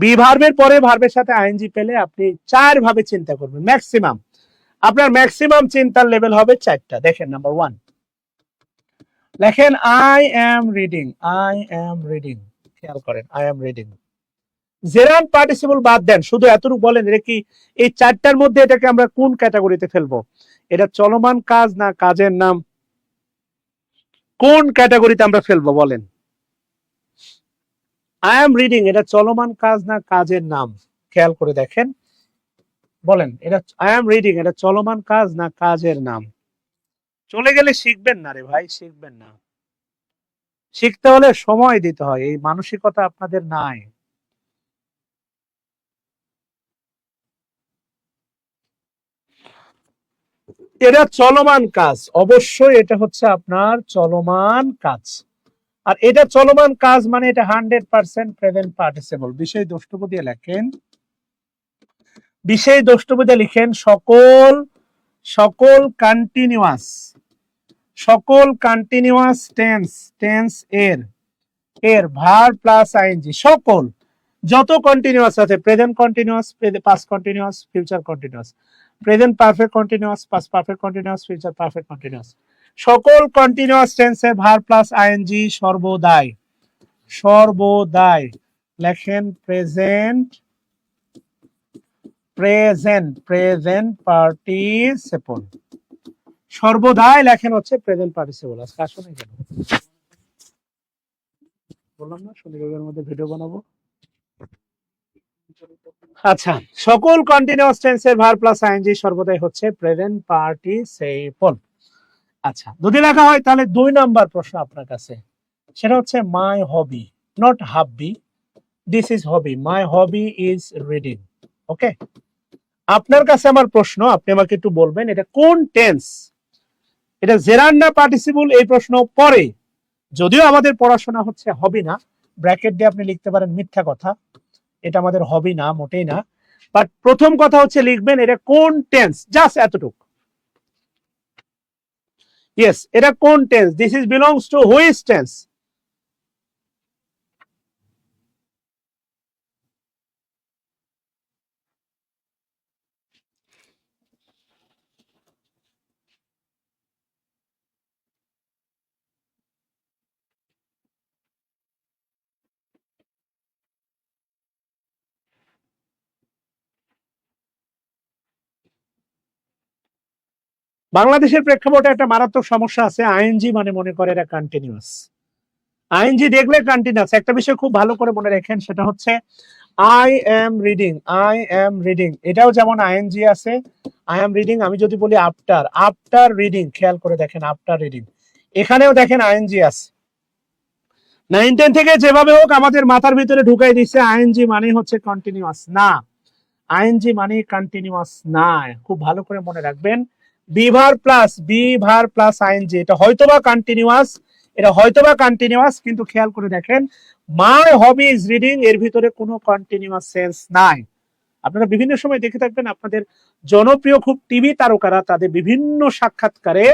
[SPEAKER 2] বি ভার্বের পরে ভার্বের সাথে আইএনজি পেলে আপনি চার ভাবে চিন্তা করবেন, ম্যাক্সিমাম, আপনার ম্যাক্সিমাম চিন্তার লেভেল হবে চারটা। দেখেন, নাম্বার ওয়ান, লেখেন আই এম রিডিং, খেয়াল করেন, I am reading. Gerund participle বাদ দেন, শুধু এতটুকু বলেন, এটা কি এই চারটার মধ্যে এটাকে আমরা কোন ক্যাটাগরিতে ফেলবো? এটা চলমান কাজ না কাজের নাম? কোন ক্যাটাগরিতে আমরা ফেলবো বলেন? আই এম রিডিং এটা চলমান কাজ না কাজের নাম? খেয়াল করে দেখেন, বলেন এটা আই এম রিডিং এটা চলমান কাজ না কাজের নাম? চলে গেলে শিখবেন না রে ভাই, শিখবেন না। শিখতে হলে সময় দিতে হয়, এই মানসিকতা আপনাদের নাই। এটা চলমান কাজ, অবশ্যই এটা হচ্ছে আপনার চলমান কাজ। আর এটা চলমান কাজ মানে এটা 100% প্রেজেন্ট পার্টিসিপল। বিষয় দ্রষ্টব্য দিয়ে লেখেন, বিষয় দ্রষ্টব্য দিয়ে লিখেন সকল সকল কন্টিনিউয়াস, সকল কন্টিনিউয়াস টেন্স, টেন্স এর এর ভার প্লাস আইএনজি, সকল যত কন্টিনিউয়াস আছে, present continuous, past continuous, future continuous, present perfect continuous, past perfect continuous, future perfect continuous, সকল কন্টিনিউয়াস টেন্সে ভার প্লাস আইএনজি সর্বদাই, সর্বদাই লেখেন প্রেজেন্ট, প্রেজেন্ট, প্রেজেন্ট পার্টিসিপল, সর্বদাই লেখেন হচ্ছে প্রেজেন্ট পার্টিসিপল। আজকে আসলে কেন বললাম না শনিবারের মধ্যে ভিডিও বানাবো। আচ্ছা, সকল কন্টিনিউয়াস টেন্সের ভার প্লাস আইএনজি সর্বদাই হচ্ছে প্রেজেন্ট পার্টিসিপল। আচ্ছা, যদি লেখা হয় তাহলে 2 নাম্বার প্রশ্ন আপনার কাছে, সেটা হচ্ছে my hobby, not hubby, this is hobby, my hobby is reading. Okay, আপনার কাছে আমার প্রশ্ন, আপনি আমাকে একটু বলবেন এটা কোন টেন্স? এটা জেরার না পার্টিসিপল? এই প্রশ্ন পরে, যদিও আমাদের পড়াশোনা হচ্ছে হবি না, ব্র্যাকেট দিয়ে আপনি লিখতে পারেন মিথ্যা কথা, এটা আমাদের হবি না, মোটেই না। বাট প্রথম কথা হচ্ছে লিখবেন এটা কোন টেন্স, জাস্ট এতটুকু। ইয়েস, এটা কোন tense? This is belongs to which tense? বাংলাদেশের প্রেক্ষাপটে একটা মারাত্মক সমস্যা আছে, আইএনজি মানে মনে করে এটা কন্টিনিউয়াস। আইএনজি দেখলে কন্টিনিউয়াস। একটা বিষয় খুব ভালো করে মনে রাখেন, সেটা হচ্ছে I am reading, I am reading এটাও যেমন আইএনজি আছে, আই এম রিডিং। আমি যদি বলি আফটার, আফটার রিডিং, খেয়াল করে দেখেন আফটার রিডিং, এখানেও দেখেন আইএনজি আছে। 9-10 থেকে যেভাবে হোক আমাদের মাথার ভিতরে ঢুকাই দিচ্ছে আইএনজি মানে হচ্ছে কন্টিনিউয়াস। না, আইএনজি মানে কন্টিনিউয়াস না, খুব ভালো করে মনে রাখবেন। বি ভার প্লাস আইএনজি, এটা হয়তোবা কন্টিনিউয়াস, এটা হয়তোবা কন্টিনিউয়াস, কিন্তু খেয়াল করে দেখেন মাই হবি ইজ রিডিং এর ভিতরে কোনো কন্টিনিউয়াস সেন্স নাই। আপনারা বিভিন্ন সময় দেখে থাকবেন আপনাদের জনপ্রিয় খুব টিভি তারকারা তাদের বিভিন্ন সাক্ষাৎকারে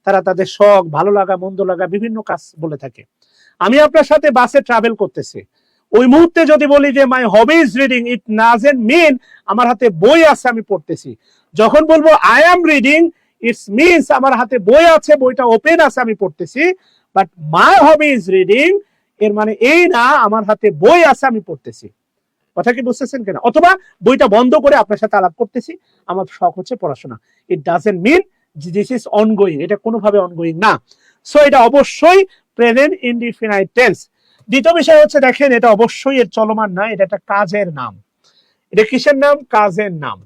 [SPEAKER 2] তারা তাদের শখ, ভালো লাগা, মন্দ লাগা বিভিন্ন কাজ বলে থাকে। আমি আপনার সাথে বাসে ট্রাভেল করতেছি, ওই মুহূর্তে যদি বলি যে my hobby is reading, it doesn't mean আমার হাতে বই আছে আমি পড়তেছি। যখন বলবো I am reading, it's means আমার হাতে বই আছে, বইটা ওপেন আছে, আমি পড়তেছি। But my hobby is reading এর মানে এই না আমার হাতে বই আছে আমি পড়তেছি। কথা কি বুঝতেছেন কিনা? অথবা বইটা বন্ধ করে আপনার সাথে আলাপ করতেছি, আমার শখ হচ্ছে পড়াশোনা। It doesn't mean this is ongoing, এটা কোনোভাবে অনগোয়িং না। সো এটা অবশ্যই প্রেজেন্ট ইনডিফিনাইট টেন্স। দ্বিতীয় বিষয় হচ্ছে দেখেন এটা অবশ্যই এর চলমান না, এটা একটা কাজের নাম। এটা কিসের নাম? কাজের নাম,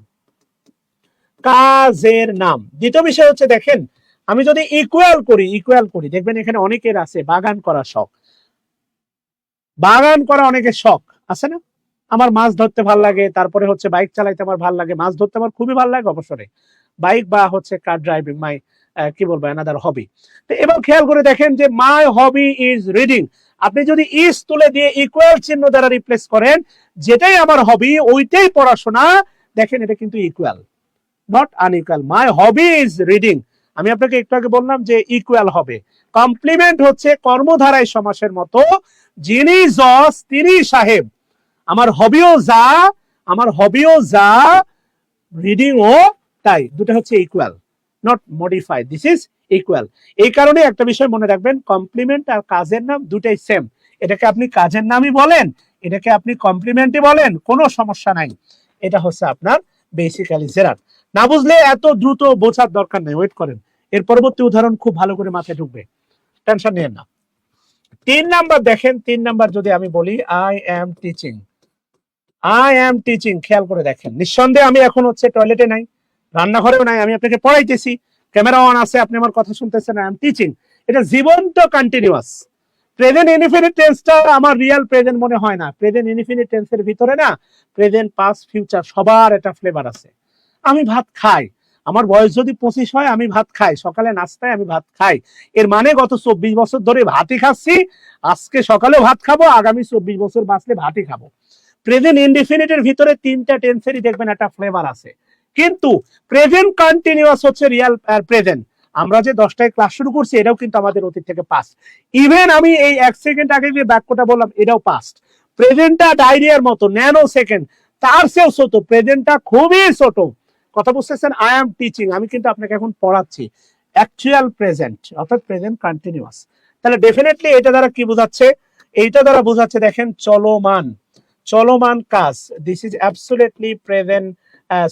[SPEAKER 2] কাজের নাম। দ্বিতীয় বিষয় হচ্ছে দেখেন আমি যদি ইকুয়াল করি, ইকুয়াল করি, দেখবেন এখানে অনেকের আছে বাগান করা শখ, বাগান করা অনেকের শখ আছে না? আমার মাছ ধরতে ভাল লাগে, তারপরে হচ্ছে বাইক চালাইতে আমার ভাল লাগে, মাছ ধরতে আমার খুবই ভালো লাগে অবসরে, বাইক বা হচ্ছে কার ড্রাইভিং মাই কি বলবো অ্যানাদার হবি। তো এবার খেয়াল করে দেখেন যে মাই হবি ইজ রিডিং, আপনি যদি ইজ তুলে দিয়ে ইকুয়াল চিহ্ন দ্বারা রিপ্লেস করেন, যেটাই আমার হবি ওইটাই পড়াশোনা, দেখেন এটা কিন্তু equal, not unequal. My hobby is reading, আমি আপনাকে একটু আগে বললাম যে ইকুয়াল হবে। কমপ্লিমেন্ট হচ্ছে কর্মধারায় সমাসের মতো, যিনি জজ তিনি সাহেব, আমার হবিও যা, আমার হবিও যা, রিডিং ও তাই, দুটো হচ্ছে equal, not modified, this is equal. এই কারণে একটা বিষয় মনে রাখবেন, কমপ্লিমেন্ট আর কাজের নাম দুটাই সেম। এটাকে আপনি কাজের নামই বলেন, এটাকে আপনি কমপ্লিমেন্টই বলেন, কোনো সমস্যা নাই। এটা হচ্ছে আপনার বেসিক্যালি জেরার। না বুঝলে এত দ্রুত বোঝার দরকার নেই, ওয়েট করেন, এর পরবর্তী উদাহরণ খুব ভালো করে মাথায় ঢুকবে, টেনশন নিয়েন না। 3 নাম্বার দেখেন, 3 নাম্বার যদি আমি বলি I am teaching, I am teaching, খেয়াল করে দেখেন, নিঃসন্দেহে আমি এখন হচ্ছে টয়লেটে নাই, রান্নাঘরেও নাই, আমি আপনাকে পড়াইতেছি, ক্যামেরা অন আছে, আপনি আমার কথা শুনতেছেন, আই এম টিচিং। এটা জীবন্ত কন্টিনিউয়াস। প্রেজেন্ট ইনডিফিনিট টেন্সটা আমার রিয়েল প্রেজেন্ট মনে হয় না। প্রেজেন্ট ইনডিফিনিট টেন্সের ভিতরে না প্রেজেন্ট, পাস্ট, ফিউচার সবার একটা ফ্লেভার আছে। আমি ভাত খাই, আমার বয়স যদি 25 হয় আমি ভাত খাই, সকালে নাস্তায় আমি ভাত খাই, এর মানে গত 24 বছর ধরে ভাতই খাচ্ছি, আজকে সকালেও ভাত খাবো, আগামী 24 বছর বাঁচলে ভাতই খাবো। প্রেজেন্ট ইনডিফিনিটের ভিতরে 3টা টেন্সেরই দেখবেন একটা ফ্লেভার আছে, কিন্তু প্রেজেন্ট কন্টিনিউয়াস হচ্ছে রিয়েল প্রেজেন্ট। আমরা যে 10টায় ক্লাস শুরু করছি এটাও কিন্তু আমাদের অতীত থেকে পাস্ট। ইভেন আমি এই 1 সেকেন্ড আগে যে বাক্যটা বললাম এটাও পাস্ট। প্রেজেন্টটা ডায়রিয়ার মতো, ন্যানো সেকেন্ড, তার চেয়েও ছোট, প্রেজেন্টটা খুবই ছোট। কথা বুঝতেছেন? আই এম টিচিং, আমি কিন্তু আপনাকে এখন পড়াচ্ছি। অ্যাকচুয়াল প্রেজেন্ট অর্থাৎ প্রেজেন্ট কন্টিনিউয়াস। তাহলে ডেফিনেটলি এটা দ্বারা কি বোঝাচ্ছে? এইটা দ্বারা বোঝাচ্ছে দেখেন চলমান, চলমান কাজ। This is absolutely present,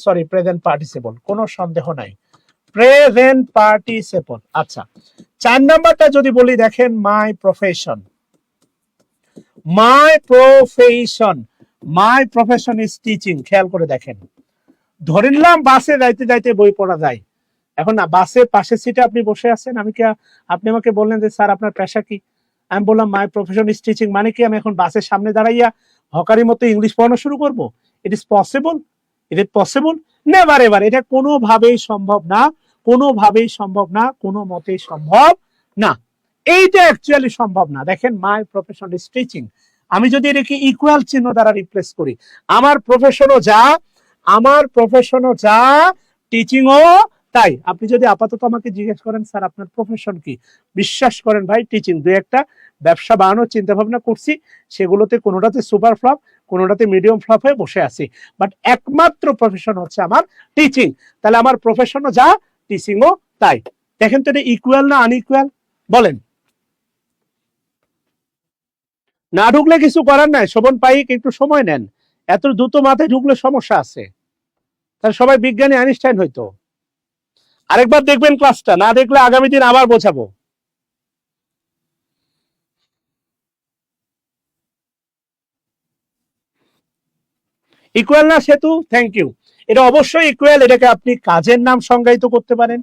[SPEAKER 2] sorry present participle, কোনো সন্দেহ নাই, প্রেজেন্ট পার্টিসিপল। আচ্ছা, 4 নাম্বারটা যদি বলি দেখেন মাই profession, my profession, my profession is teaching. খেয়াল করে দেখেন, ধরে নিলাম বাসে যাইতে যাইতে বই পড়া যায়। এখন না, বাসে পাশের সিটে আপনি বসে আছেন, আপনি আমাকে বললেন যে স্যার আপনার পেশা কি? আমি বললাম মাই প্রফেশন ইজ টিচিং। মানে কি আমি এখন বাসের সামনে দাঁড়াইয়া হকারি মতো ইংলিশ পড়ানো শুরু করব? It is possible? It is possible? Never ever. এটা কোনোভাবেই সম্ভব না, কোনোভাবেই সম্ভব না, কোনো মতেই সম্ভব না। এইটা অ্যাকচুয়ালি সম্ভব না। দেখেন মাই প্রফেশন ইজ টিচিং, আমি যদি এটাকে ইকুয়াল চিহ্ন দ্বারা রিপ্লেস করি, আমার প্রফেশনও যা, আমার প্রফেশনও যা, টিচিংও তাই। আপনি যদি আপাতত আমাকে জিজ্ঞেস করেন স্যার আপনার প্রফেশন কি, বিশ্বাস করেন ভাই টিচিং। দুই একটা ব্যবসা বানানোর চিন্তা ভাবনা করছি, সেগুলোতে কোনোটাতে সুপার ফ্লপ, কোনোটাতে মিডিয়াম ফ্লপ হয়ে বসে আছি, বাট একমাত্র প্রফেশন হচ্ছে আমার টিচিং। তাহলে আমার প্রফেশনও যা, টিচিংও তাই। দেখেন তো এটা ইকুয়াল না আনইকুয়াল? বলেন। না ঢুকলে কিছু করার নাই, শোভন পাইক একটু সময় নেন, এত দ্রুত মাথায় ঢুকলে সমস্যা আছে। তাহলে সবাই বিজ্ঞানী আইনস্টাইন হইতো। আরেকবার দেখবেন ক্লাসটা, না দেখলে আগামী দিন আবার বোঝাবো। ইকুয়াল না সেতু? Thank you. এটা অবশ্যই ইকুয়াল। এটাকে আপনি কাজের নাম সংজ্ঞায়িত করতে পারেন,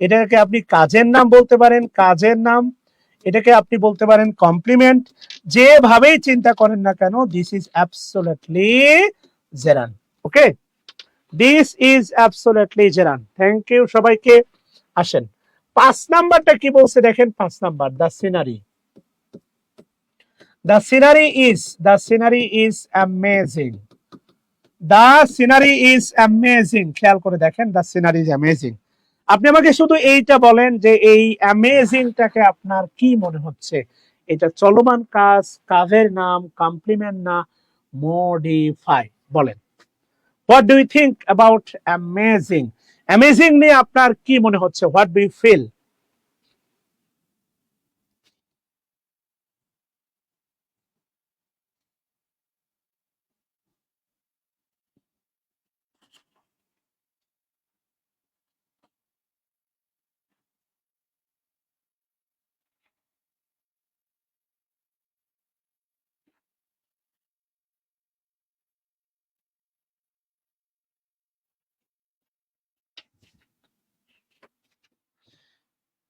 [SPEAKER 2] এটাকে আপনি কাজের নাম বলতে পারেন, কাজের নাম, এটাকে আপনি বলতে পারেন কমপ্লিমেন্ট, যেভাবেই চিন্তা করেন না কেন, this is absolutely gerund. Okay, this is absolutely gerund. Thank you সবাইকে। আসেন 5 নাম্বারটা কি বলছে দেখেন। 5 number, the scenery, the scenery is, the scenery is amazing, the scenery is amazing. খেয়াল করে দেখেন, দ্য সিনারি ইজ অ্যামেজিং। আপনি আমাকে শুধু এইটা বলেন যে এই অ্যামেজিংটাকে আপনার কি মনে হচ্ছে? এটা চলমান কাজ, কাজের নাম, কমপ্লিমেন্ট না মডিফাই? বলেন, what do you think about amazing? Amazing নিয়ে আপনার কি মনে হচ্ছে? What do you feel?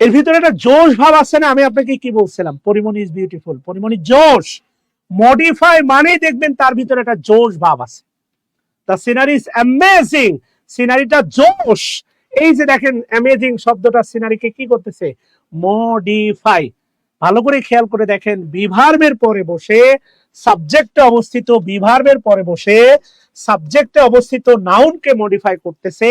[SPEAKER 2] এর ভিতরে একটা জোশ ভাব আছে না? আমি আপনাকে কি বলছিলাম? পরিমণি ইজ বিউটিফুল, পরিমণি জোশ। মডিফাই মানেই দেখবেন তার ভিতরে একটা জোশ ভাব আছে। দ্য সিনারি ইজ অ্যামেজিং, সিনারিটা জোশ। এই যে দেখেন অ্যামেজিং শব্দটা সিনারিকে কি করতেছে? মডিফাই। ভালো করে খেয়াল করে দেখেন, বিভার্বের পরে বসে সাবজেক্টে অবস্থিত, বিভার্বের পরে বসে সাবজেক্টে অবস্থিত নাউনকে মডিফাই করতেছে।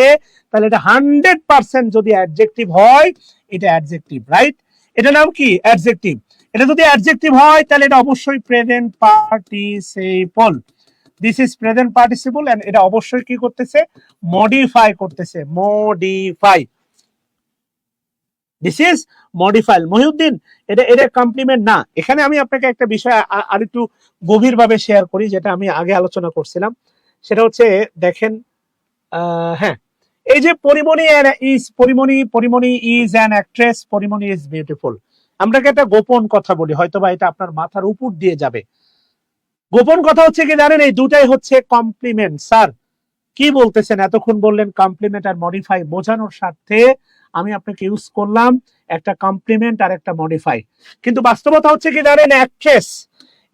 [SPEAKER 2] তাহলে এটা 100% যদি অ্যাডজেক্টিভ হয়, এটা অ্যাডজেক্টিভ, রাইট? এটা নাম কি? অ্যাডজেক্টিভ। এটা যদি অ্যাডজেক্টিভ হয় তাহলে এটা অবশ্যই present participle. This is present participle and এটা অবশ্যই কি করতেছে? মডিফাই করতেছে, modify. This is modifier. Mohiuddin, এটা এটা কমপ্লিমেন্ট না। এখানে আমি আপনাকে একটা বিষয় আর একটু গভীরভাবে শেয়ার করি, যেটা আমি আগে আলোচনা করছিলাম। সেটা হচ্ছে দেখেন, হ্যাঁ, এই যে Pori Moni is, Pori Moni is an actress, Pori Moni is beautiful. আপনাকে একটা গোপন কথা বলি, হয়তো বা এটা আপনার মাথার উপর দিয়ে যাবে। গোপন কথা হচ্ছে কি জানেন, এই দুটাই হচ্ছে কমপ্লিমেন্ট। স্যার কি বলতেছেন, এতক্ষণ বললেন কমপ্লিমেন্ট আর মডিফাই, বোঝানোর স্বার্থে আমি আপনাকে ইউজ করলাম একটা কমপ্লিমেন্ট আর একটা মডিফাই। কিন্তু বাস্তবতা হচ্ছে কি জানেন, অ্যাক্ট্রেস,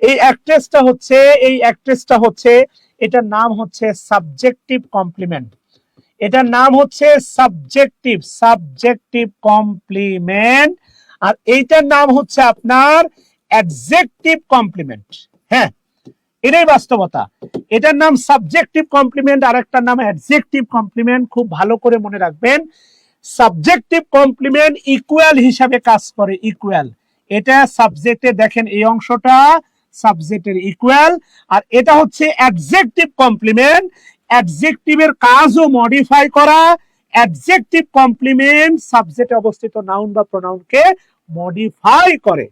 [SPEAKER 2] এই অ্যাক্ট্রেসটা হচ্ছে এটার নাম হচ্ছে সাবজেক্টিভ কমপ্লিমেন্ট। এটার নাম হচ্ছে সাবজেক্টিভ কমপ্লিমেন্ট। আর এইটার নাম হচ্ছে আপনার অ্যাডজেক্টিভ কমপ্লিমেন্ট। হ্যাঁ, এটাই বাস্তবতা। এটার নাম সাবজেক্টিভ কমপ্লিমেন্ট আর একটার নাম অ্যাডজেক্টিভ কমপ্লিমেন্ট। খুব ভালো করে মনে রাখবেন, সাবজেক্টিভ কমপ্লিমেন্ট ইকুয়াল হিসাবে কাজ করে, ইকুয়াল। এটা সাবজেক্টে দেখেন এই অংশটা সাবজেক্টের ইকুয়াল, আর এটা হচ্ছে অ্যাডজেক্টিভ কমপ্লিমেন্ট। অ্যাডজেক্টিভের কাজও মডিফাই করা। অ্যাডজেক্টিভ কমপ্লিমেন্ট সাবজেক্টে অবস্থিত নাউন বা প্রোনাউনকে মডিফাই করে।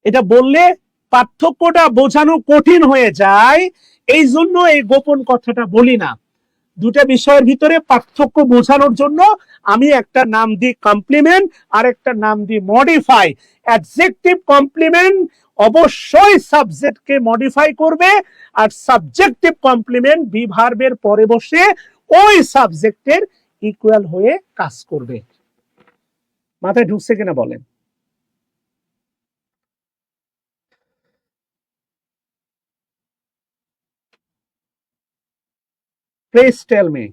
[SPEAKER 2] এটা বললে পার্থক্যটা বোঝানো কঠিন হয়ে যায়, এই জন্য এই গোপন কথাটা বলি না। দুটা বিষয়ের ভিতরে পার্থক্য বোঝানোর জন্য আমি একটা নাম দিই কমপ্লিমেন্ট আর একটা নাম দিই মডিফাই। অ্যাডজেক্টিভ কমপ্লিমেন্ট অবশ্যই সাবজেক্টকে মডিফাই করবে, আর সাবজেক্টিভ কমপ্লিমেন্ট বি ভার্বের পরে বসে ওই সাবজেক্টের ইকুয়াল হয়ে কাজ করবে। মাথায় ঢুকছে কিনা বলেন? Please tell me,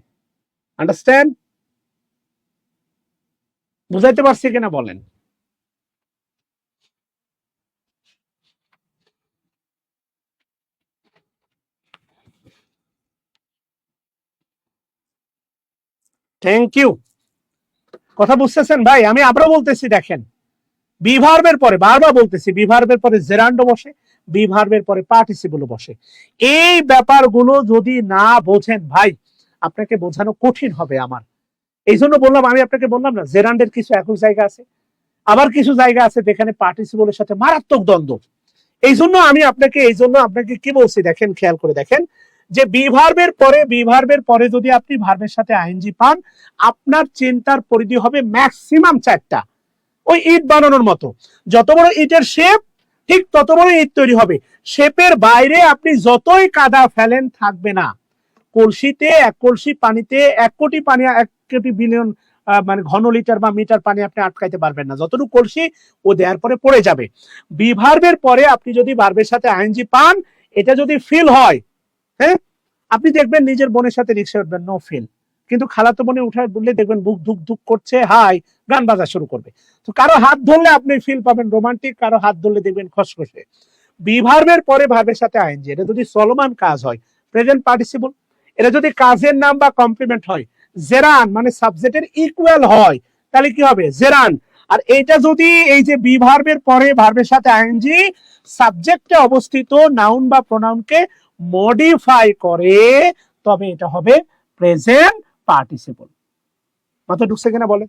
[SPEAKER 2] understand? বুঝাইতে পারছি কিনা বলেন? Thank you. কথা বুঝতেছেন ভাই? আমি আবারও বলতেছি, দেখেন বি ভার্বের পরে, বারবার বলতেছি, বি ভার্বের পরে জেরান্ডো বসে, বি ভার্বের পরে পার্টিসিপল বসে। এই ব্যাপারগুলো যদি না বোঝেন ভাই, আপনাকে বোঝানো কঠিন হবে আমার। এই জন্য বললাম, আমি আপনাকে বললাম না, জেরান্ডের কিছু একই জায়গা আছে, আবার কিছু জায়গা আছে যেখানে পার্টিসিপলের সাথে মারাত্মক দ্বন্দ্ব। এই জন্য আপনাকে কি বলছি দেখেন, খেয়াল করে দেখেন, যে বি ভার্বের পরে যদি আপনি ভার্বের সাথে আইএনজি পান, আপনার চিন্তার পরিধি হবে ম্যাক্সিমাম 4টা। ওই ইট বানানোর মতো, যত বড় ইটের শেপ ঠিক তত বড় ইট তৈরি হবে। শেপের বাইরে আপনি যতই কাদা ফেলেন থাকবে না। কলসিতে 1 কলসি পানিতে 1 কোটি পানি, 1 কোটি বিলিয়ন মানে ঘন লিটার বা মিটার পানি আপনি আটকাইতে পারবেন না। যতটুকু কলসি ও দেওয়ার পরে পড়ে যাবে। বি ভার্বের পরে আপনি যদি ভার্বের সাথে আইএনজি পান, এটা যদি ফিল হয়, হ্যাঁ, আপনি দেখবেন নিজের বোনের সাথে রিক্সা উঠবেন, নো ফিল। কিন্তু খালাতো বোনে উঠায় বললে দেখবেন বুক ধুক ধুক করছে, হাই, গান বাজা শুরু করবে। তো কারো হাত ধরলে আপনি ফিল পাবেন রোমান্টিক, কারো হাত ধরলে দেখবেন খসখসে। বি ভার্বের পরে ভার্বের সাথে আইএনজি, এটা যদি চলমান কাজ হয়, প্রেজেন্ট পার্টিসিপল। এটা যদি কাজের নাম বা কমপ্লিমেন্ট হয়, জেরান মানে সাবজেক্টের ইকুয়াল হয়, তাহলে কি হবে? জেরান। আর এইটা যদি এই যে বি ভার্বের পরে ভার্বের সাথে আইএনজি সাবজেক্টে অবস্থিত নাউন বা প্রোনাউনকে মডিফাই করে, তবে এটা হবে প্রেজেন্ট পার্টিসিপল। মাথায় ঢুকছে কিনা বলে?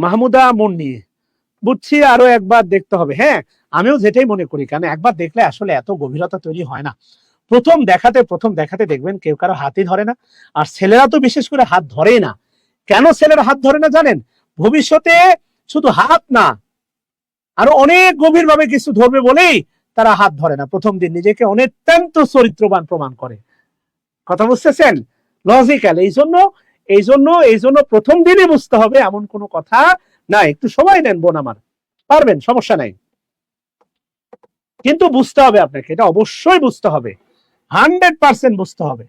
[SPEAKER 2] মাহমুদা মুন্নি, বুঝছি, আরো একবার দেখতে হবে। হ্যাঁ, আমিও যেটাই মনে করি, কারণ একবার দেখলে আসলে এত গভীরতা তৈরি হয় না। প্রথম দেখাতে দেখবেন কেউ কারো হাতই ধরে না। আর ছেলেরা তো বিশেষ করে হাত ধরেই না। কেন ছেলেরা হাত ধরে না জানেন? ভবিষ্যতে শুধু হাত না, আরো অনেক গভীর ভাবে কিছু ধরবে বলেই তারা হাত ধরে না। প্রথম দিন নিজেকে অত্যন্ত চরিত্রবান প্রমাণ করে। কথা বুঝতেছেন? লজিক্যাল। এই জন্য প্রথম দিনই বুঝতে হবে এমন কোনো কথা না। একটু সময় নেন বোন আমার, পারবেন, সমস্যা নাই। কিন্তু বুঝতে হবে আপনাকে, এটা অবশ্যই বুঝতে হবে, 100% বুঝতে হবে।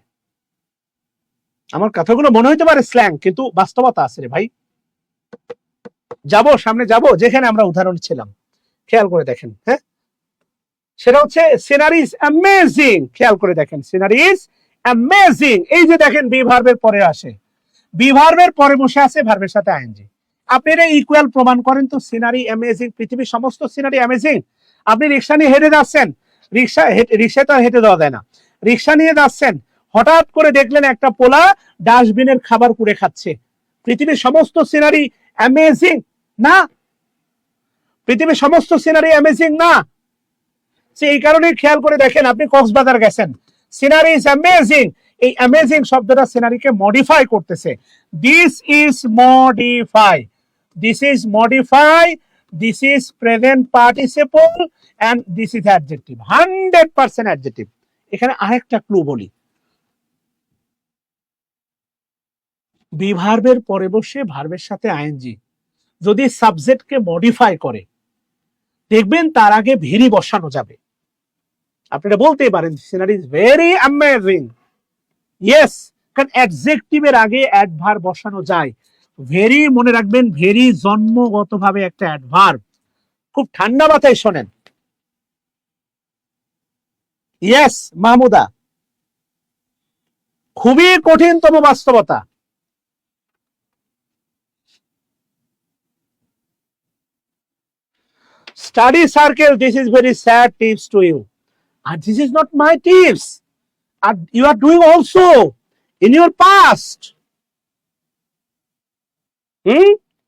[SPEAKER 2] আমার কথাগুলো মনে হইতে পারে স্ল্যাং, কিন্তু বাস্তবতা আছে রে ভাই। সামনে যাব যেখানে আমরা উদাহরণ ছিলাম, খেয়াল করে দেখেন। হ্যাঁ, সেটা হচ্ছে সিনারি ইজ অ্যামেজিং। খেয়াল করে দেখেন, সিনারি ইজ অ্যামেজিং। এই যে দেখেন বি ভার্বের পরে আসে, বি ভার্বের পরে বসে আছে ভার্বের সাথে আইএনজি। আপনি এটা ইকুয়াল প্রমাণ করেন তো। সিনারি অ্যামেজিং, পৃথিবীর সমস্ত সিনারি অ্যামেজিং। আপনি রিক্সা নিয়ে হেঁটে যাচ্ছেন, রিক্সায় তো হেঁটে দেওয়া যায় না, রিক্সা নিয়ে যাচ্ছেন, হঠাৎ করে দেখলেন একটা পোলা ডাস্টবিনের খাবার কুড়ে খাচ্ছে। পৃথিবীর সমস্ত সিনারি অ্যামেজিং না? পৃথিবীর সমস্ত সিনারি অ্যামেজিং না? এই কারণে খেয়াল করে দেখেন, আপনি কক্সবাজার গেছেন, সিনারি ইজ অ্যামেজিং। এই অ্যামেজিং শব্দটা সিনারিকে মডিফাই করতেছে। This is modify, this is modify, this is present participle and this is adjective, 100% adjective. এখানে আরেকটা ক্লু বলি, বি ভার্বের পরে বসে ভার্বের সাথে আইএনজি যদি সাবজেক্টকে মডিফাই করে, দেখবেন তার আগে ভেরি বসানো যাবে। আপনারা বলতেই পারেন scenery is very amazing, yes, কারণ অ্যাডজেক্টিভের আগে অ্যাডভার্ব বসানো যায়। ভেরি, মনে রাখবেন, ভেরি জন্মগতভাবে একটা অ্যাডভার্ব। খুব ঠান্ডা মাথায় শোনেন। ইয়েস মাহমুদা, খুবই কঠিনতম বাস্তবতা। Study circle, this is very sad tips to you. And this is not my tips. And you are doing also in your past.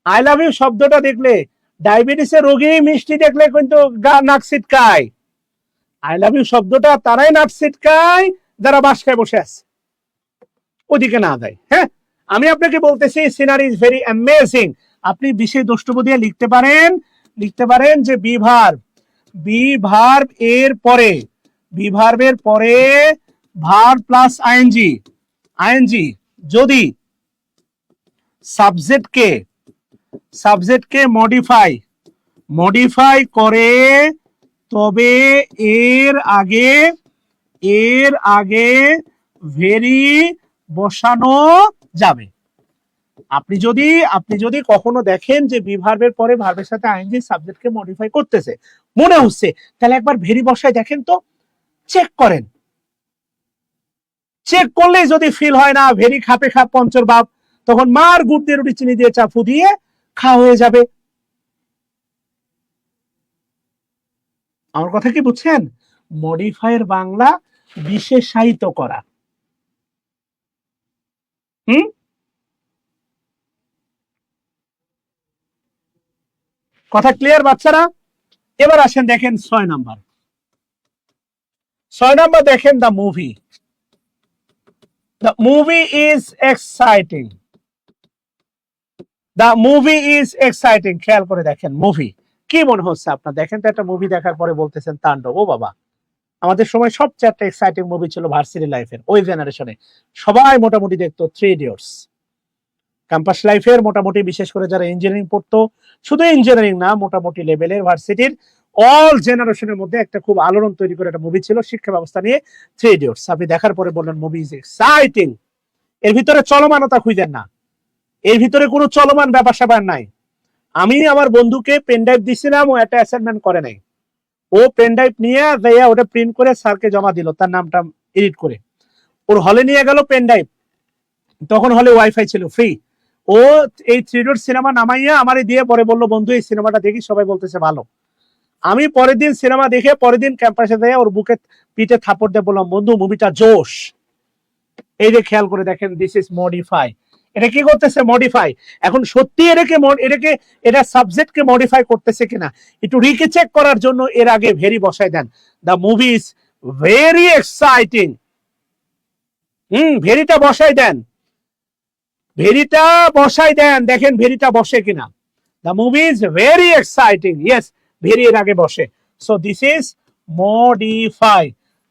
[SPEAKER 2] I love you শব্দটা দেখলে, ডায়াবেটিসের রোগী মিষ্টি দেখলে কিন্তু নাক ছিটকায়। আই লাভ ইউ শব্দটা তারাই নাক ছিটকায় যারা বাসায় বসে আছে, ওদিকে না যায়। হ্যাঁ, আমি আপনাকে বলতেছি সিনারি ইজ ভেরি অ্যামেজিং। আপনি বিশেষ দ্রষ্টব্য দিয়ে লিখতে পারেন, লিখতে পারেন যে বি ভার্ব, বি ভার্ব এর পরে, বি ভার্বের পরে ভার্ব প্লাস আইএনজি, আইএনজি যদি সাবজেক্টকে মডিফাই, মডিফাই করে, তবে এর আগে ভেরি বসানো যাবে। আপনি যদি কখনো দেখেন যে বি ভার্বের পরে ভার্বের সাথে আইএনজি সাবজেক্টকে মডিফাই করতেছে মনে হচ্ছে, তাহলে একবার ভেরি বসায় দেখেন তো, চেক করেন। চেক করলে যদি ফিল হয় না ভেরি খাপে খাপ পঞ্চর বাপ, তখন মার গুড় দিয়ে রুটি চিনি দিয়ে চা ফুদিয়ে খাওয়া হয়ে যাবে। আমার কথা কি বুঝছেন? মডিফাইয়ের বাংলা বিশেষায়িত করা। কথা ক্লিয়ার বাচ্চারা? এবার আসেন দেখেন 6 নাম্বার। 6 নাম্বার দেখেন, the movie. The movie is exciting, the movie is exciting. খেয়াল করে দেখেন মুভি কি মনে হচ্ছে আপনার? দেখেন তো, একটা মুভি দেখার পরে বলতেছেন তাণ্ডব। ও বাবা, আমাদের সময় সবচেয়ে একটা এক্সাইটিং মুভি ছিল ভার্সিটি লাইফের, ওই জেনারেশনে সবাই মোটামুটি দেখতো 3 ইডিয়টস। ক্যাম্পাস লাইফের মোটামুটি, বিশেষ করে যারা ইঞ্জিনিয়ারিং পড়তো, শুধু ইঞ্জিনিয়ারিং না, মোটামুটি লেভেলের ভার্সিটির অল জেনারেশনের মধ্যে একটা খুব আলোড়ন তৈরি করে একটা মুভি ছিল শিক্ষা ব্যবস্থা নিয়ে, 3 ইডিয়টস। আপনি দেখার পরে বললেন মুভি ইজ এক্সাইটিং। এর ভিতরে চলমানতা খুঁজেন না, এর ভিতরে কোনো চলমান ব্যাপার স্যাপার নাই। আমি আমার বন্ধুকে পেন ড্রাইভ দিছিলাম, ও একটা অ্যাসাইনমেন্ট করে নাই, ও পেন ড্রাইভ নিয়ে যাইয়া ওটা প্রিন্ট করে স্যারকে জমা দিল, তার নামটা এডিট করে। ওর হলে নিয়ে গেল পেন ড্রাইভ, তখন হলে ওয়াইফাই ছিল ফ্রি। ও এই 3 ইডিয়টস সিনেমা নামাইয়া আমারে দিয়ে পরে বললো, বন্ধু এই সিনেমাটা দেখি, সবাই বলতেছে ভালো। আমি পরের দিন সিনেমা দেখে পরের দিন ক্যাম্পাসে যাইয়া ওর বুকে পিঠে থাপড় দিয়ে বললাম, বন্ধু মুভিটা জোশ। এই যে খেয়াল করে দেখেন, দিস ইজ মডিফাই। এটা কি করতেছে? মডিফাই। এখন সত্যি এটা সাবজেক্টকে মডিফাই করতেছে কিনা একটু রিকে চেক করার জন্য এর আগে ভেরি বসাই দেন। The movie is very exciting. ভেরিটা বসাই দেন, ভেরিটা বসাই দেন, দেখেন ভেরিটা বসে কিনা। The movie is very exciting, yes, very এর আগে বসে। So this is modify,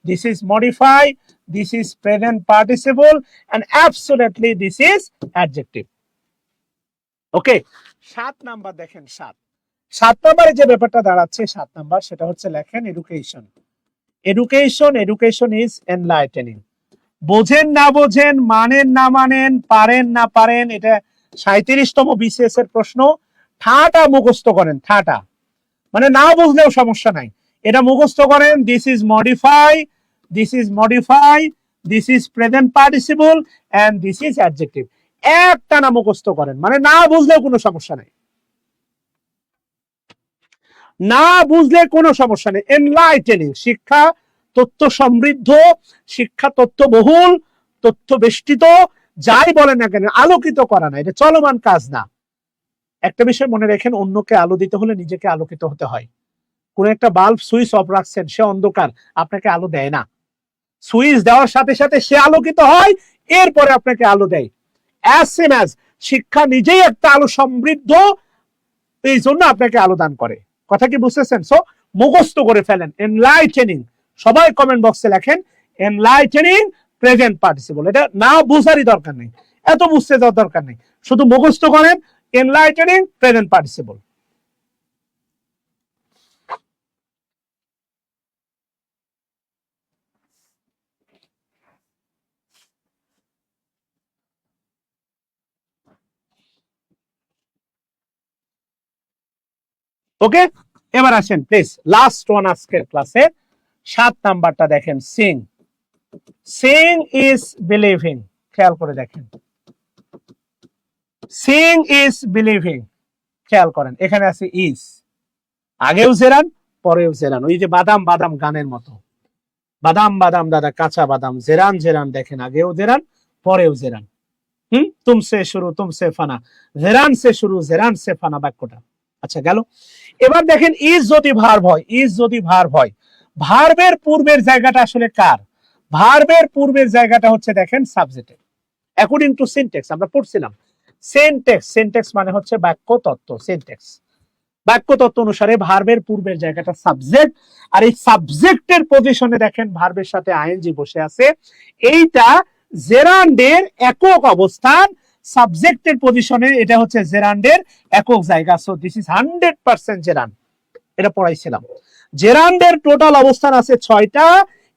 [SPEAKER 2] this is modify, this is present participle, and absolutely this is adjective. Okay, 7 number দেখেন। 7 নম্বরে যে ব্যাপারটা দাঁড়াচ্ছে, 7 নাম্বার, সেটা হচ্ছে লেখেন এডুকেশন। Education is enlightening. বোঝেন না বোঝেন, মানেন না মানেন, পারেন না পারেন, এটা 37তম বিসিএস এর প্রশ্ন। ঠাটা মুখস্থ করেন, ঠাটা মানে না বুঝলেও সমস্যা নাই, এটা মুখস্থ করেন। This is modify, this is modify, this is present participle, and this is adjective. একটা না মুখস্থ করেন, মানে না বুঝলেও কোনো সমস্যা নাই, না বুঝলে কোনো সমস্যা নেই। এনলাইটেনিং, শিক্ষা তথ্য সমৃদ্ধ, শিক্ষা তথ্য বহুল, তথ্য বেষ্টিত, যাই বলেন না কেন, আলোকিত করা না, এটা চলমান কাজ না। একটা বিষয় মনে রাখেন, অন্যকে আলো দিতে হলে নিজেকে আলোকিত হতে হয়। কোন একটা বাল্ব সুইচ অফ রাখছেন, সে অন্ধকার, আপনাকে আলো দেয় না। সুইচ দেওয়ার সাথে সাথে সে আলোকিত হয়, এরপরে আপনাকে আলো দেয়। অ্যাজ সেম অ্যাজ শিক্ষা নিজেই একটা আলো সমৃদ্ধ, এই জন্য আপনাকে আলো দান করে। কথা কি বুঝতেছেন? সো মুখস্থ করে ফেলেন এনলাইটেনিং। সবাই কমেন্ট বক্সে লেখেন এনলাইটেনিং প্রেজেন্ট পার্টিসিপল। এটা না বুঝারই দরকার নেই, এত বুঝতে যাওয়ার দরকার নেই, শুধু মুখস্থ করেন এনলাইটেনিং প্রেজেন্ট পার্টিসিপল। ওকে, এবার আসেন প্লিজ লাস্ট ওয়ান আজকের ক্লাসে 7 নাম্বারটা দেখেন, সিং। Singh is believing. খেয়াল করে দেখেন, সিং ইজ বিলিভিং। খেয়াল করেন এখানে আছে ইজ, আগেও জেরান পরেও জেরান, ওই যে বাদাম বাদাম গানের মতো, বাদাম বাদাম দাদা কাঁচা বাদাম, জেরান জেরান দেখেন আগেও জেরান পরেও জেরান। তুমসে শুরু তুমসে ফানা, জেরান সে শুরু জেরান সে ফানা বাক্যটা। আচ্ছা গেল। এবার দেখেন ইজ যদি ভার্ব হয়, ইজ যদি ভার্ব হয়, ভার্বের পূর্বের জায়গাটা আসলে কার? ভার্বের পূর্বের জায়গাটা হচ্ছে দেখেন সাবজেক্টের। অ্যাকর্ডিং টু সিনট্যাক্স আমরা পড়ছিলাম, সিনট্যাক্স, সিনট্যাক্স মানে হচ্ছে বাক্য তত্ত্ব, সিনট্যাক্স বাক্য তত্ত্ব অনুসারে ভার্বের পূর্বের জায়গাটা সাবজেক্ট, আর এই সাবজেক্টের পজিশনে দেখেন ভার্বের সাথে আইএনজি বসে আছে। এইটা জেরান্ডের একক অবস্থান, সাবজেক্টের পজিশনে এটা হচ্ছে জেরান্ডের একক জায়গা। So this is 100% gerund. এটা পড়াইছিলাম। জেরান্ডের টোটাল অবস্থান আছে 6টা,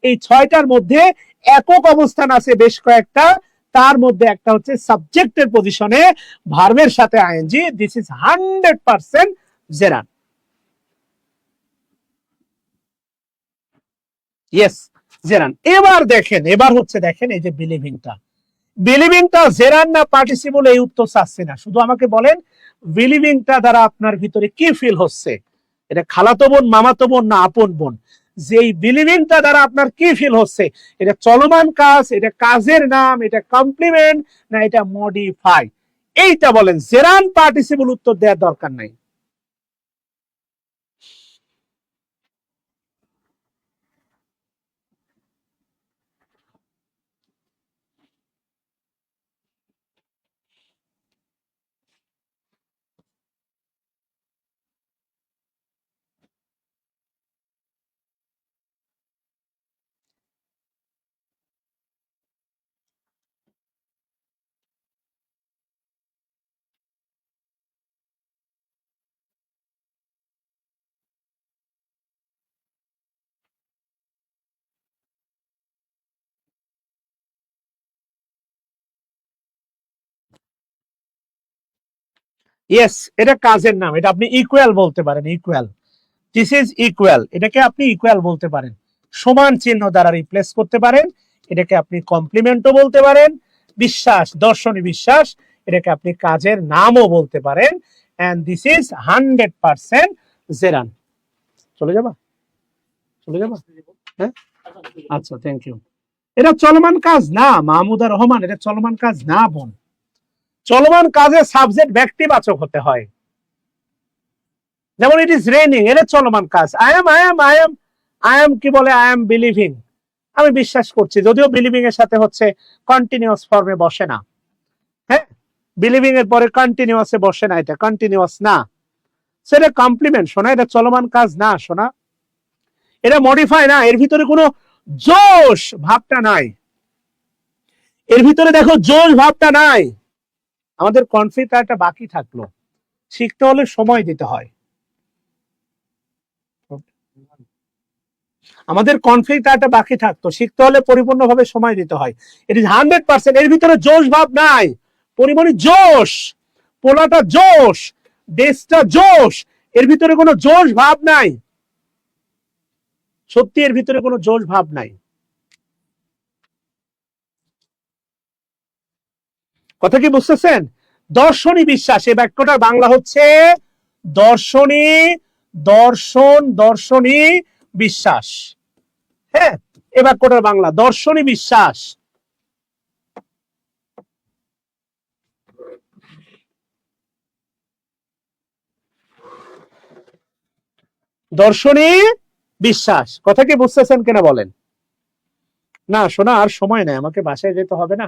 [SPEAKER 2] এই 6টার মধ্যে একক অবস্থান আছে বেশ কয়েকটা, তার মধ্যে একটা হচ্ছে সাবজেক্টের পজিশনে ভার্বের সাথে ING. This is 100% gerund. Yes gerund. এবার দেখেন, এবার হচ্ছে দেখেন এই যে বিলিভিংটা, বিলিভিংটা জেরান না পার্টিসিপল, এই উত্তর চাচ্ছি না, শুধু আমাকে বলেন বিলিভিংটা দ্বারা আপনার ভিতরে কি ফিল হচ্ছে? এটা খালাতো বোন, মামাতো বোন না আপন বোন? যে এই বিলিভিংটা দ্বারা আপনার কি ফিল হচ্ছে? এটা চলমান কাজ, এটা কাজের নাম, এটা কমপ্লিমেন্ট, না এটা মডিফাই? এইটা বলেন। জেরান পার্টিসিপল উত্তর দেওয়ার দরকার নাই। ইয়েস, এটা কাজের নাম, এটা আপনি ইকুয়াল বলতে পারেন, ইকুয়াল। দিস ইজ ইকুয়াল, এটাকে আপনি ইকুয়াল বলতে পারেন, সমান চিহ্ন দ্বারা রিপ্লেস করতে পারেন। এটাকে আপনি কমপ্লিমেন্টও বলতে পারেন। বিশ্বাস, দর্শনী বিশ্বাস, এটাকে আপনি কাজের নামও বলতে পারেন। And this is 100% gerund. চলে যাবা, চলে যাবা? হ্যাঁ, আচ্ছা, থ্যাংক ইউ। এটা চলমান কাজ না মাহমুদা রহমান, এটা চলমান কাজ না বোন। চলমান কাজে সাবজেক্ট ব্যক্তিবাচক হতে হয়। যেমন ইট ইজ রেইনিং, এটা চলমান কাজ। I am I am I am I am কি বলে, আই এম বিলিভিং, আমি বিশ্বাস করছি, যদিও বিলিভিং এর সাথে হচ্ছে কন্টিনিউয়াস ফর্মে বসে না। হ্যাঁ, বিলিভিং এর পরে কন্টিনিউয়াসে বসে না, এটা কন্টিনিউয়াস না। সেটা কমপ্লিমেন্ট শোনা, এটা চলমান কাজ না শোনা, এটা মডিফাই না, এর ভিতরে কোনো জোশ ভাবটা নাই, এর ভিতরে দেখো জোশ ভাবটা নাই। আমাদের কনফ্লিক্ট একটা বাকি থাকলো, শিখতে হলে সময় দিতে হয়। আমাদের কনফ্লিক্ট একটা বাকি থাকতো, শিখতে হলে পরিপূর্ণভাবে সময় দিতে হয়। ইট ইজ 100%, এর ভিতরে জোশ ভাব নাই, পরিমাণে জোশ, পোলাটা জোশ, দেশটা জোশ, এর ভিতরে কোনো জোশ ভাব নাই, সত্যি এর ভিতরে কোনো জোশ ভাব নাই। কথা কি বুঝতেছেন? দর্শনী বিশ্বাস, এই বাক্যটার বাংলা হচ্ছে দর্শনী, দর্শন, দর্শনী বিশ্বাস। হ্যাঁ, এই বাক্যটার বাংলা দর্শনী বিশ্বাস। দর্শনী বিশ্বাস, কথা কি বুঝতেছেন কিনা বলেন? না শোনা, আর সময় নাই, আমাকে বাসায় যেতে হবে না,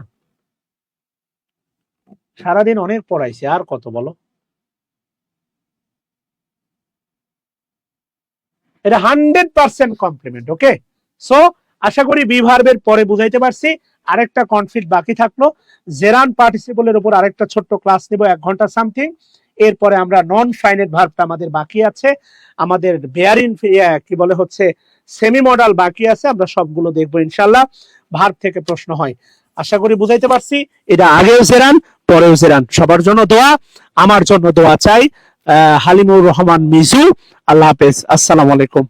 [SPEAKER 2] সারাদিন অনেক পড়াইছি, আর কত বলো। এটা 100% কমপ্লিমেন্ট। ওকে, সো আশা করি বি ভার্বের পরে বুঝাইতে পারছি। আরেকটা কনফ্লিক্ট বাকি থাকলো, জেরান পার্টিসিপলের উপর আরেকটা ছোট্ট ক্লাস নিব 1 ঘন্টা সামথিং। এরপরে আমরা নন ফাইনাইট ভার্বটা আমাদের বাকি আছে, আমাদের বেয়ারিং কি বলে হচ্ছে সেমি মডাল বাকি আছে, আমরা সবগুলো দেখবো ইনশাল্লাহ। ভার্ব থেকে প্রশ্ন হয়, আশা করি বুঝাইতে পারছি। এটা আগেও জেরান পরেও জেরান, সবার জন্য দোয়া, আমার জন্য দোয়া চাই। হালিমুর রহমান মিজু, আল্লাহ হাফেজ, আসসালামু আলাইকুম।